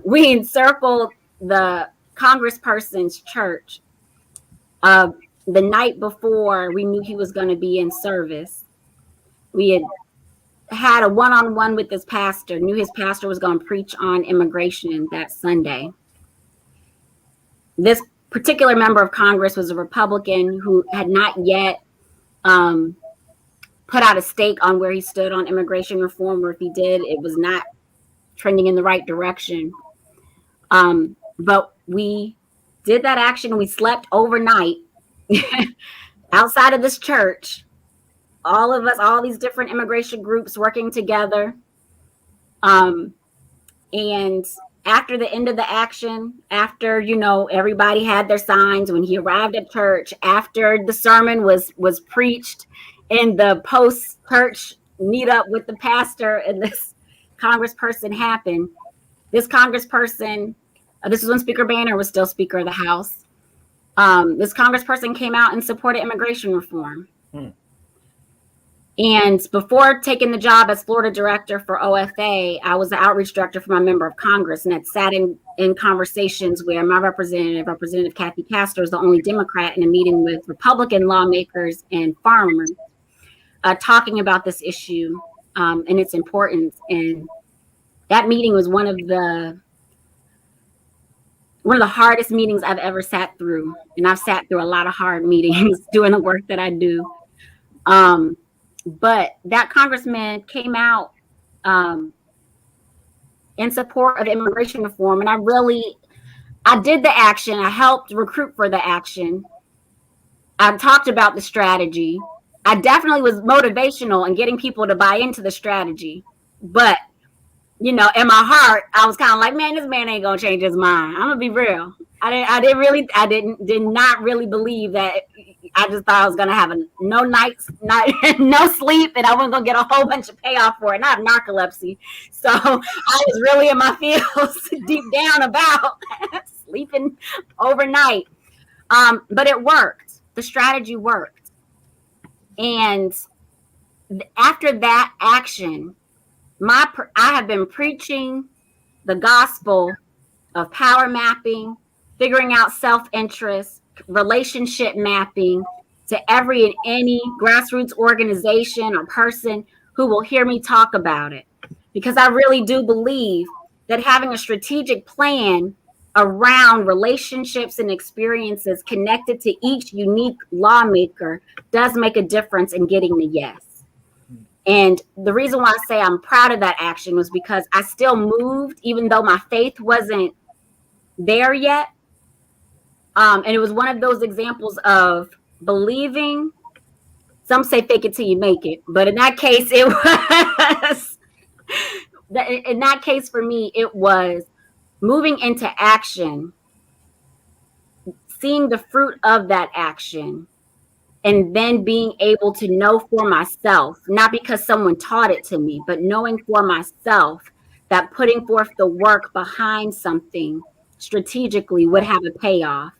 We encircled the congressperson's church the night before we knew he was going to be in service. We had a one-on-one with his pastor, knew his pastor was going to preach on immigration that Sunday. This particular member of Congress was a Republican who had not yet put out a stake on where he stood on immigration reform, or if he did, it was not trending in the right direction. But we did that action. We slept overnight outside of this church. All of us, all these different immigration groups working together. And after the end of the action, after, everybody had their signs, when he arrived at church, after the sermon was preached in the post-church meetup with the pastor and this congressperson happened, this congressperson, this is when Speaker Boehner was still Speaker of the House, this congressperson came out and supported immigration reform. And before taking the job as Florida director for OFA, I was the outreach director for my member of Congress, and had sat in conversations where my Representative Kathy Castor, is the only Democrat, in a meeting with Republican lawmakers and farmers, talking about this issue and its importance. And that meeting was one of the hardest meetings I've ever sat through. And I've sat through a lot of hard meetings doing the work that I do. But that congressman came out in support of immigration reform. And I did the action. I helped recruit for the action. I talked about the strategy. I definitely was motivational in getting people to buy into the strategy. But, in my heart, I was kind of like, man, this man ain't going to change his mind. I'm going to be real. I did not really believe that. I just thought I was going to have no sleep, and I wasn't going to get a whole bunch of payoff for it. And I have narcolepsy. So I was really in my feels deep down about sleeping overnight. But it worked. The strategy worked. And after that action, I have been preaching the gospel of power mapping, figuring out self-interest, relationship mapping to every and any grassroots organization or person who will hear me talk about it. Because I really do believe that having a strategic plan around relationships and experiences connected to each unique lawmaker does make a difference in getting the yes. And the reason why I say I'm proud of that action was because I still moved, even though my faith wasn't there yet. And it was one of those examples of believing. Some say fake it till you make it. But in that case, it was, in that case for me, it was moving into action, seeing the fruit of that action, and then being able to know for myself, not because someone taught it to me, but knowing for myself that putting forth the work behind something strategically would have a payoff.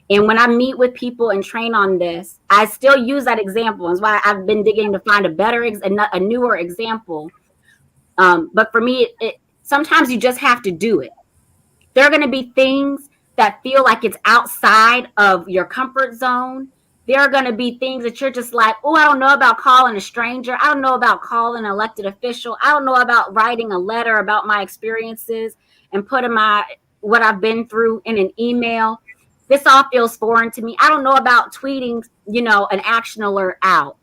And when I meet with people and train on this, I still use that example. That's why I've been digging to find a newer example. But for me, sometimes you just have to do it. There are going to be things that feel like it's outside of your comfort zone. There are going to be things that you're just like, oh, I don't know about calling a stranger. I don't know about calling an elected official. I don't know about writing a letter about my experiences and putting what I've been through in an email. This all feels foreign to me. I don't know about tweeting, an action alert out.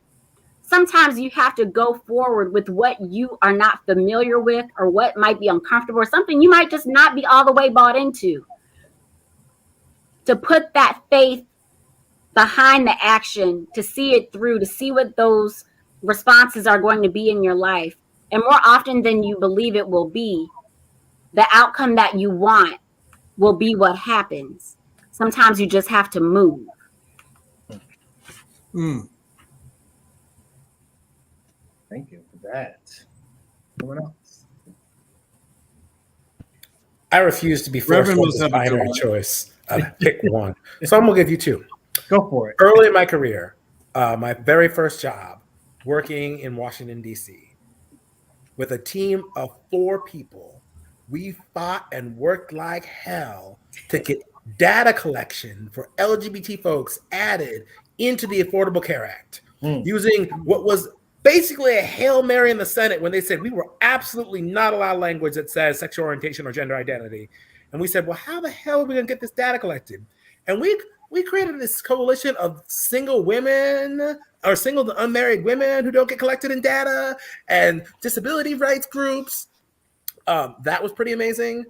Sometimes you have to go forward with what you are not familiar with or what might be uncomfortable or something you might just not be all the way bought into. To put that faith behind the action, to see it through, to see what those responses are going to be in your life. And more often than you believe it will be, the outcome that you want will be what happens. Sometimes you just have to move. Thank you for that. Anyone else? I refuse to be forced to this binary choice. Pick one. So I'm going to give you two. Go for it. Early in my career, my very first job, working in Washington, D.C., with a team of 4 people, we fought and worked like hell to get data collection for LGBT folks added into the Affordable Care Act, using what was basically a Hail Mary in the Senate when they said we were absolutely not allowed language that says sexual orientation or gender identity. And we said, well, how the hell are we going to get this data collected? And we created this coalition of single women or single unmarried women who don't get collected in data and disability rights groups. That was pretty amazing.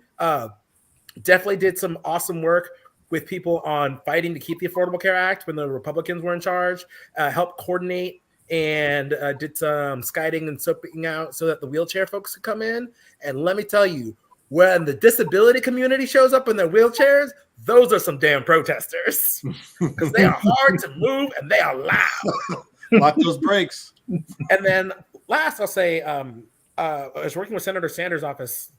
Definitely did some awesome work with people on fighting to keep the Affordable Care Act when the Republicans were in charge, helped coordinate and did some skiding and soaping out so that the wheelchair folks could come in. And let me tell you, when the disability community shows up in their wheelchairs, those are some damn protesters because they are hard to move and they are loud. Lock those brakes. And then last, I'll say, I was working with Senator Sanders' office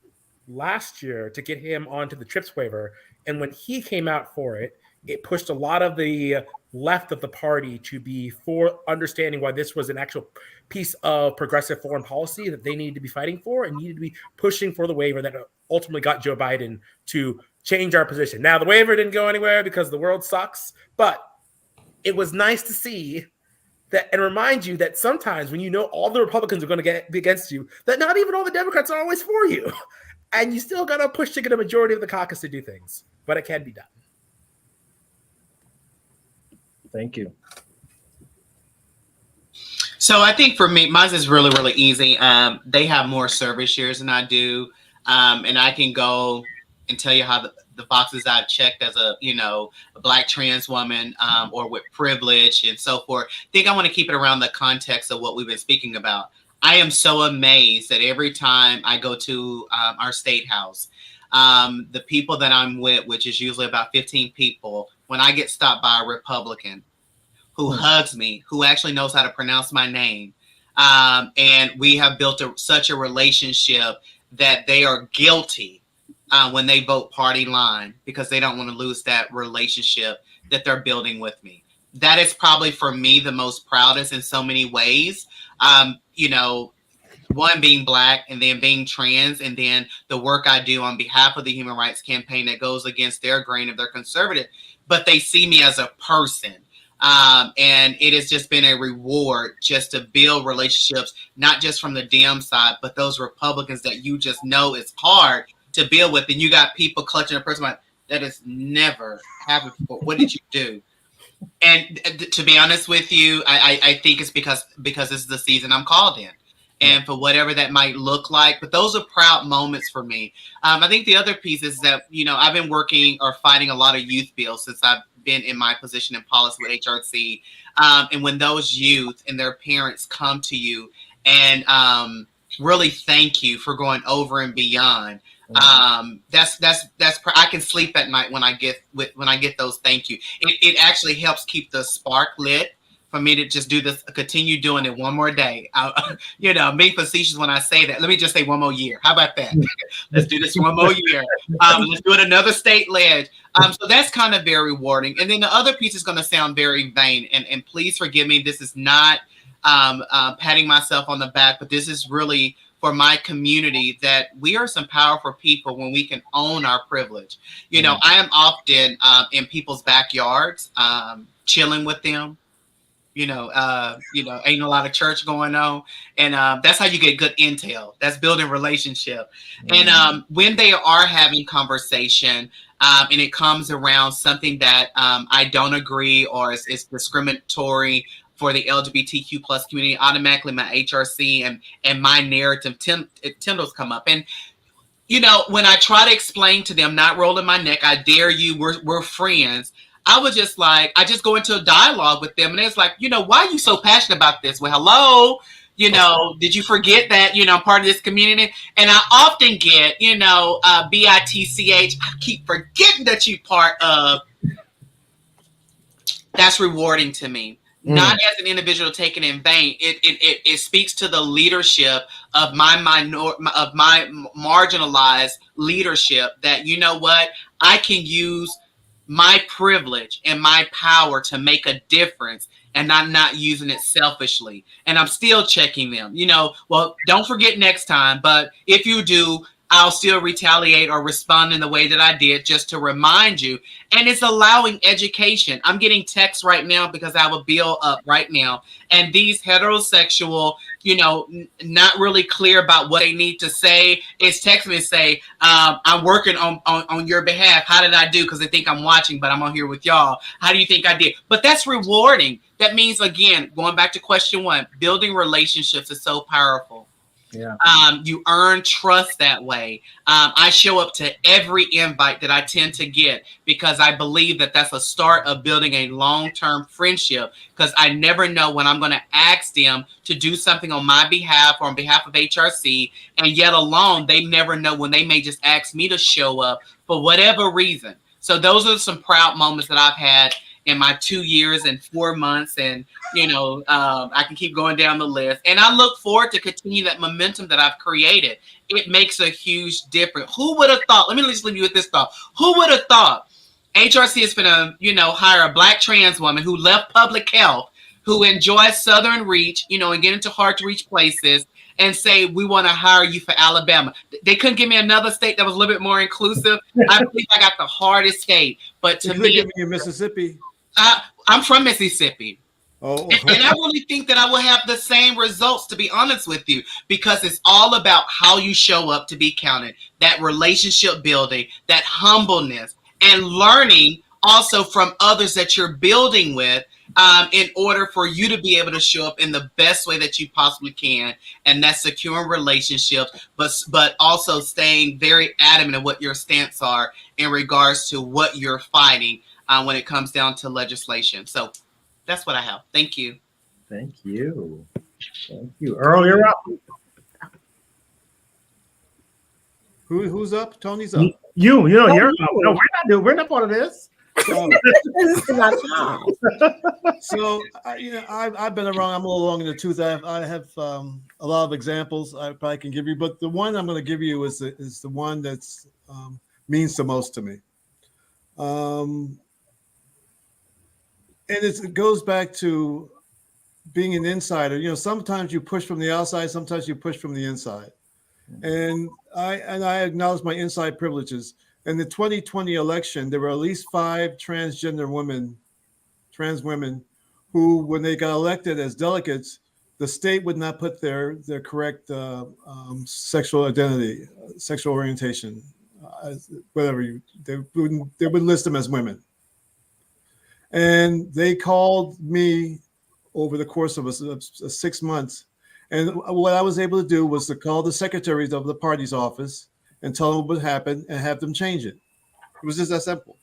last year to get him onto the TRIPS waiver. And when he came out for it, it pushed a lot of the left of the party to be for understanding why this was an actual piece of progressive foreign policy that they needed to be fighting for and needed to be pushing for the waiver that ultimately got Joe Biden to change our position. Now, the waiver didn't go anywhere because the world sucks, but it was nice to see that and remind you that sometimes when you know all the Republicans are going to be against you, that not even all the Democrats are always for you. And you still got to push to get a majority of the caucus to do things, but it can be done. Thank you. So I think for me, mine is really, really easy. They have more service years than I do. And I can go and tell you how the boxes I've checked as a Black trans woman or with privilege and so forth. I think I want to keep it around the context of what we've been speaking about. I am so amazed that every time I go to our state house, the people that I'm with, which is usually about 15 people, when I get stopped by a Republican who hugs me, who actually knows how to pronounce my name, and we have built such a relationship that they are guilty when they vote party line because they don't want to lose that relationship that they're building with me. That is probably for me the most proudest in so many ways. One being Black and then being trans and then the work I do on behalf of the Human Rights Campaign that goes against their grain if they're conservative, but they see me as a person. And it has just been a reward just to build relationships, not just from the Dem side, but those Republicans that you just know is hard to build with. And you got people clutching a person like, that has never happened before. What did you do? And to be honest with you, I think it's because this is the season I'm called in. And for whatever that might look like, but those are proud moments for me. I think the other piece is that, I've been working or fighting a lot of youth bills since I've been in my position in policy with HRC. And when those youth and their parents come to you and really thank you for going over and beyond, that's I can sleep at night when I get those thank you. It actually helps keep the spark lit for me to just do this, continue doing it one more day. Being facetious when I say that. Let me just say one more year. How about that? Let's do this one more year. Let's do it another state ledge. So that's kind of very rewarding. And then the other piece is going to sound very vain. And please forgive me. This is not patting myself on the back, but this is really for my community that we are some powerful people when we can own our privilege. I am often in people's backyards, chilling with them. Ain't a lot of church going on. And that's how you get good intel. That's building relationship. And when they are having conversation and it comes around something that I don't agree or is discriminatory for the LGBTQ plus community, automatically my HRC and my narrative tendrils come up. And when I try to explain to them, not rolling my neck, I dare you, we're friends. I just go into a dialogue with them and it's like, why are you so passionate about this? Well, hello, did you forget that, I'm part of this community? And I often get, BITCH, I keep forgetting that you're part of. That's rewarding to me. Not as an individual taken in vain. It speaks to the leadership of my marginalized leadership that, I can use my privilege and my power to make a difference, and I'm not using it selfishly. And I'm still checking them. Well, don't forget next time, but if you do, I'll still retaliate or respond in the way that I did just to remind you. And it's allowing education. I'm getting texts right now because I have a bill up right now. And these heterosexual, not really clear about what they need to say, is text me and say, I'm working on your behalf. How did I do? Because they think I'm watching, but I'm on here with y'all. How do you think I did? But that's rewarding. That means, again, going back to question 1, building relationships is so powerful. Yeah. You earn trust that way. I show up to every invite that I tend to get because I believe that that's a start of building a long-term friendship, because I never know when I'm going to ask them to do something on my behalf or on behalf of HRC, and yet alone, they never know when they may just ask me to show up for whatever reason. So those are some proud moments that I've had in my 2 years and 4 months. And, I can keep going down the list. And I look forward to continue that momentum that I've created. It makes a huge difference. Who would have thought? Let me just leave you with this thought. Who would have thought HRC is going to, hire a Black trans woman who left public health, who enjoys Southern reach, and get into hard to reach places, and say, we want to hire you for Alabama. They couldn't give me another state that was a little bit more inclusive. I believe I got the hardest state. But to me, give me Mississippi. I'm from Mississippi. Oh. And I really think that I will have the same results, to be honest with you, because it's all about how you show up to be counted, that relationship building, that humbleness, and learning also from others that you're building with, in order for you to be able to show up in the best way that you possibly can. And that's securing relationships, but also staying very adamant of what your stance are in regards to what you're fighting when it comes down to legislation. So that's what I have. Thank you. Thank you. Thank you. Earl, you're up. Who's up? Tony's up. You're up. No, we're not part of this. So, This is about y'all. so I've been around. I'm a little long in the tooth. I have a lot of examples I probably can give you, but the one I'm going to give you is the one that's means the most to me. And it goes back to being an insider. Sometimes you push from the outside, sometimes you push from the inside. And I acknowledge my inside privileges. In the 2020 election, there were at least 5 trans women, who, when they got elected as delegates, the state would not put their correct sexual identity, sexual orientation, they would list them as women. And they called me over the course of 6 months. And what I was able to do was to call the secretaries of the party's office and tell them what happened and have them change it. It was just that simple.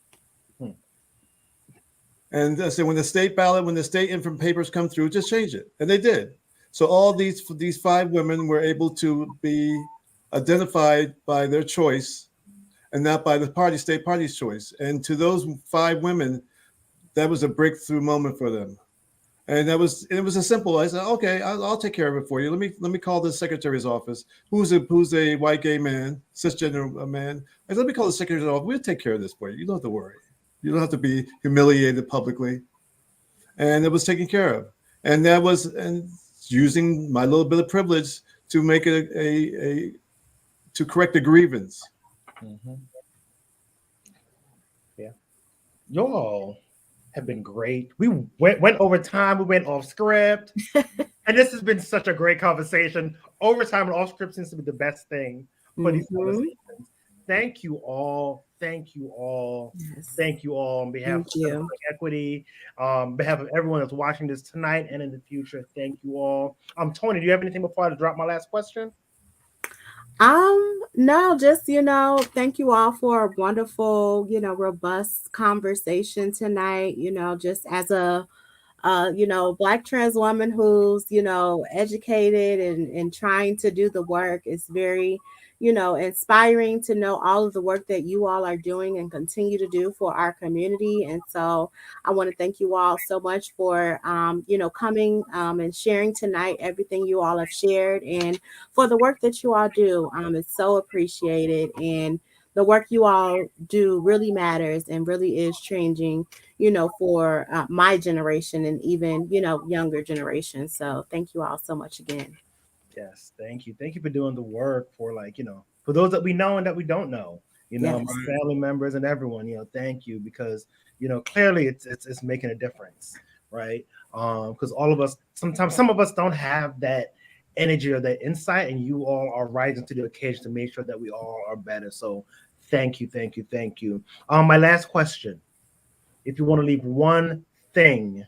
And I said, when the state infant papers come through, just change it. And they did. So all these 5 women were able to be identified by their choice and not by the state party's choice. And to those 5 women, that was a breakthrough moment for them. And it was a simple. I said, okay, I'll take care of it for you. Let me call the secretary's office, who's a white gay man, cisgender man. I said, let me call the secretary's office. We'll take care of this for you. You don't have to worry. You don't have to be humiliated publicly. And it was taken care of. And that was using my little bit of privilege to make it to correct the grievance. Mm-hmm. Yeah, y'all have been great. We went over time. We went off script, and this has been such a great conversation. Overtime and off script seems to be the best thing for these conversations. Thank you all. Thank you all. Yes. Thank you all on behalf of Equity, on behalf of everyone that's watching this tonight and in the future. Thank you all. Tony, do you have anything before I drop my last question? No, just, thank you all for a wonderful, robust conversation tonight, just as a, Black trans woman who's, educated and trying to do the work. It's very, inspiring to know all of the work that you all are doing and continue to do for our community. And so I want to thank you all so much for, coming and sharing tonight, everything you all have shared, and for the work that you all do. It's so appreciated. And the work you all do really matters and really is changing, for my generation and even, younger generations. So thank you all so much again. Yes, thank you. Thank you for doing the work for for those that we know and that we don't know, Yes. my family members and everyone, thank you, because clearly it's making a difference, right? Because all of us, sometimes some of us don't have that energy or that insight, and you all are rising to the occasion to make sure that we all are better. So thank you. My last question: if you want to leave one thing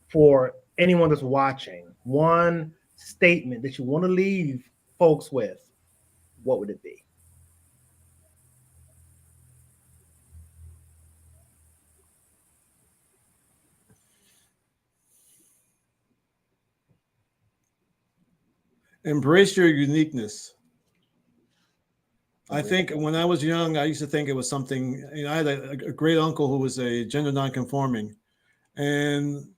for anyone that's watching, one statement that you want to leave folks with, what would it be? Embrace your uniqueness. I think when I was young, I used to think it was something. I had a great uncle who was a gender nonconforming, and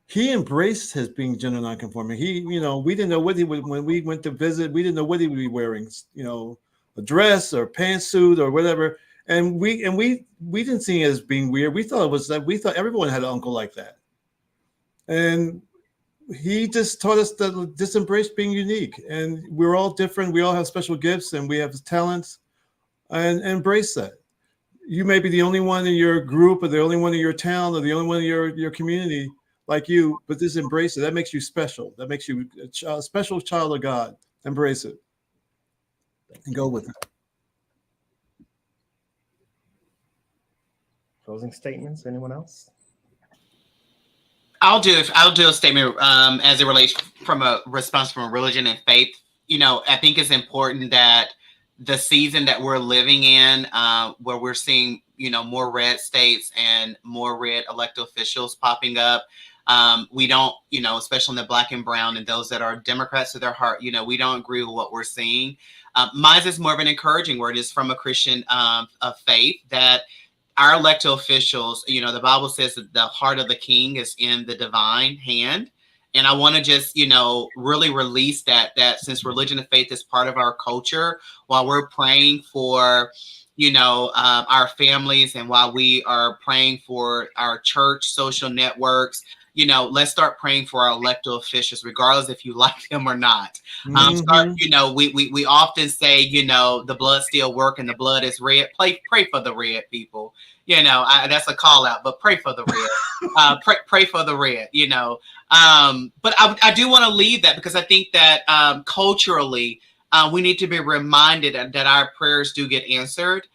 he embraced his being gender nonconforming. He, we didn't know what he would, when we went to visit, we didn't know what he would be wearing, a dress or pantsuit or whatever. And we didn't see it as being weird. We thought we thought everyone had an uncle like that. And he just taught us to just embrace being unique. And we're all different. We all have special gifts and we have talents, and embrace that. You may be the only one in your group or the only one in your town or the only one in your community like you, but just embrace it. That makes you special. That makes you a special child of God. Embrace it and go with it. Closing statements, anyone else? I'll do a statement as it relates from a response from religion and faith. I think it's important that the season that we're living in, where we're seeing, more red states and more red elected officials popping up, we don't, especially in the Black and brown and those that are Democrats to their heart, we don't agree with what we're seeing. Mine is more of an encouraging word. It's from a Christian of faith that our elected officials, the Bible says that the heart of the king is in the divine hand. And I want to just, really release that since religion and faith is part of our culture, while we're praying for, our families, and while we are praying for our church social networks, let's start praying for our elected officials, regardless if you like them or not. We often say, the blood still work and the blood is red. Pray for the red people. That's a call out, but pray for the red. Pray for the red. But I do want to leave that because I think that culturally, we need to be reminded that our prayers do get answered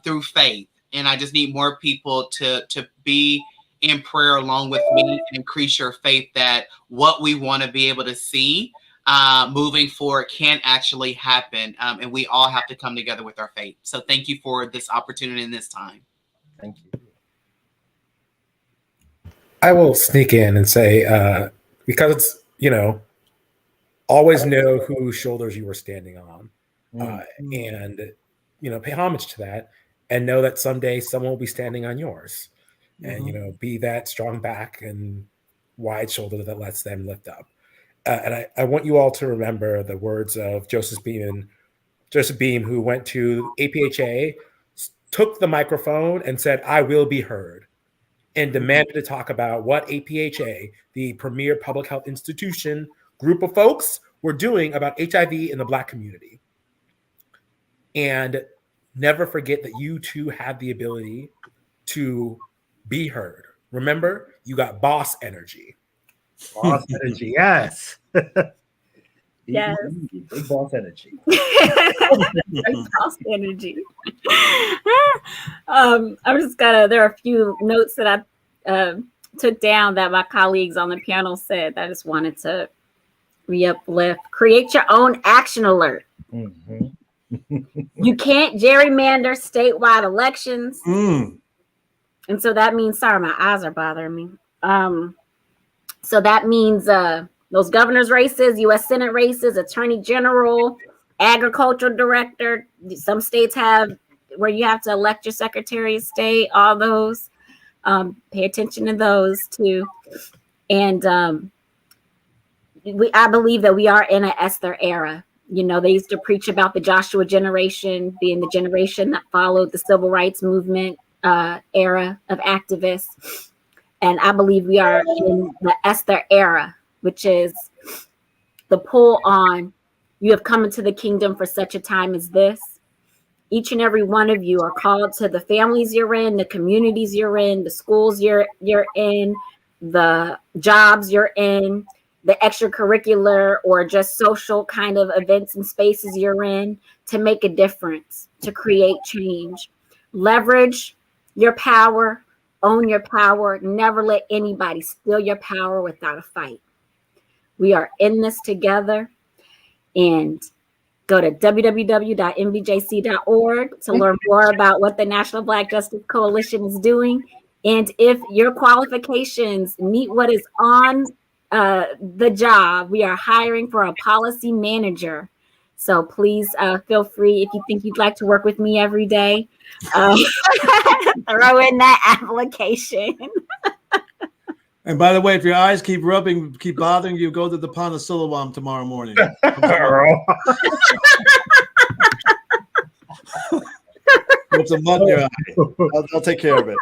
through faith, and I just need more people to be in prayer along with me and increase your faith that what we want to be able to see moving forward can actually happen. And we all have to come together with our faith. So thank you for this opportunity and this time. Thank you. I will sneak in and say, because it's, always know whose shoulders you were standing on, and, pay homage to that, and know that someday someone will be standing on yours. And be that strong back and wide shoulder that lets them lift up. And I want you all to remember the words of Joseph Beam, who went to APHA, took the microphone and said, "I will be heard," and demanded to talk about what APHA, the premier public health institution group of folks, were doing about HIV in the Black community. And never forget that you too have the ability to be heard. Remember, you got boss energy. Boss energy, yes. Yes. Big boss energy. Boss energy. There are a few notes that I took down that my colleagues on the panel said that I just wanted to re-uplift. Create your own action alert. You can't gerrymander statewide elections. And so that means, sorry, my eyes are bothering me. So that means those governor's races, U.S. Senate races, attorney general, agricultural director. Some states have where you have to elect your secretary of state, all those. Pay attention to those too. And I believe that we are in an Esther era. They used to preach about the Joshua generation being the generation that followed the civil rights movement era of activists. And I believe we are in the Esther era, which is the pull on You have come into the kingdom for such a time as this. Each and every one of you are called to the families you're in, the communities you're in, the schools you're in, the jobs you're in, the extracurricular or just social kind of events and spaces you're in, to make a difference, to create change. Leverage your power, own your power. Never let anybody steal your power without a fight. We are in this together. And go to www.nbjc.org to learn more about what the National Black Justice Coalition is doing. And if your qualifications meet what is on the job, we are hiring for a policy manager. So please feel free, if you think you'd like to work with me every day, throw in that application. And by the way, if your eyes keep bothering you, go to the Pond of Siloam tomorrow morning. Put some mud in your eye. I'll take care of it.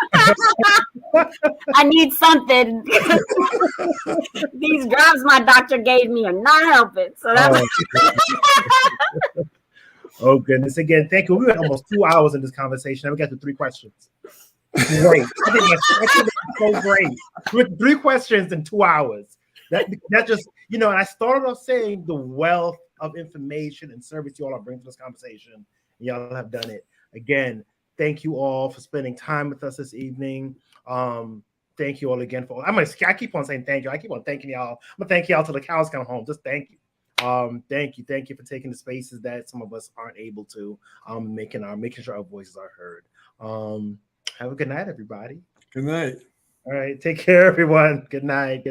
I need something. These drugs my doctor gave me are not helping. So that's oh goodness! Again, thank you. We went almost 2 hours in this conversation, and we got to 3 questions. Great. I think that's so great. With 3 questions in 2 hours. That just, and I started off saying the wealth of information and service you all are bringing to this conversation. Y'all have done it. Again, thank you all for spending time with us this evening. Thank you all again for. I keep on saying thank you. I keep on thanking y'all. I'm gonna thank y'all till the cows come home. Just thank you. Thank you for taking the spaces that some of us aren't able to. Making sure our voices are heard. Have a good night, everybody. Good night. All right, take care, everyone. Good night.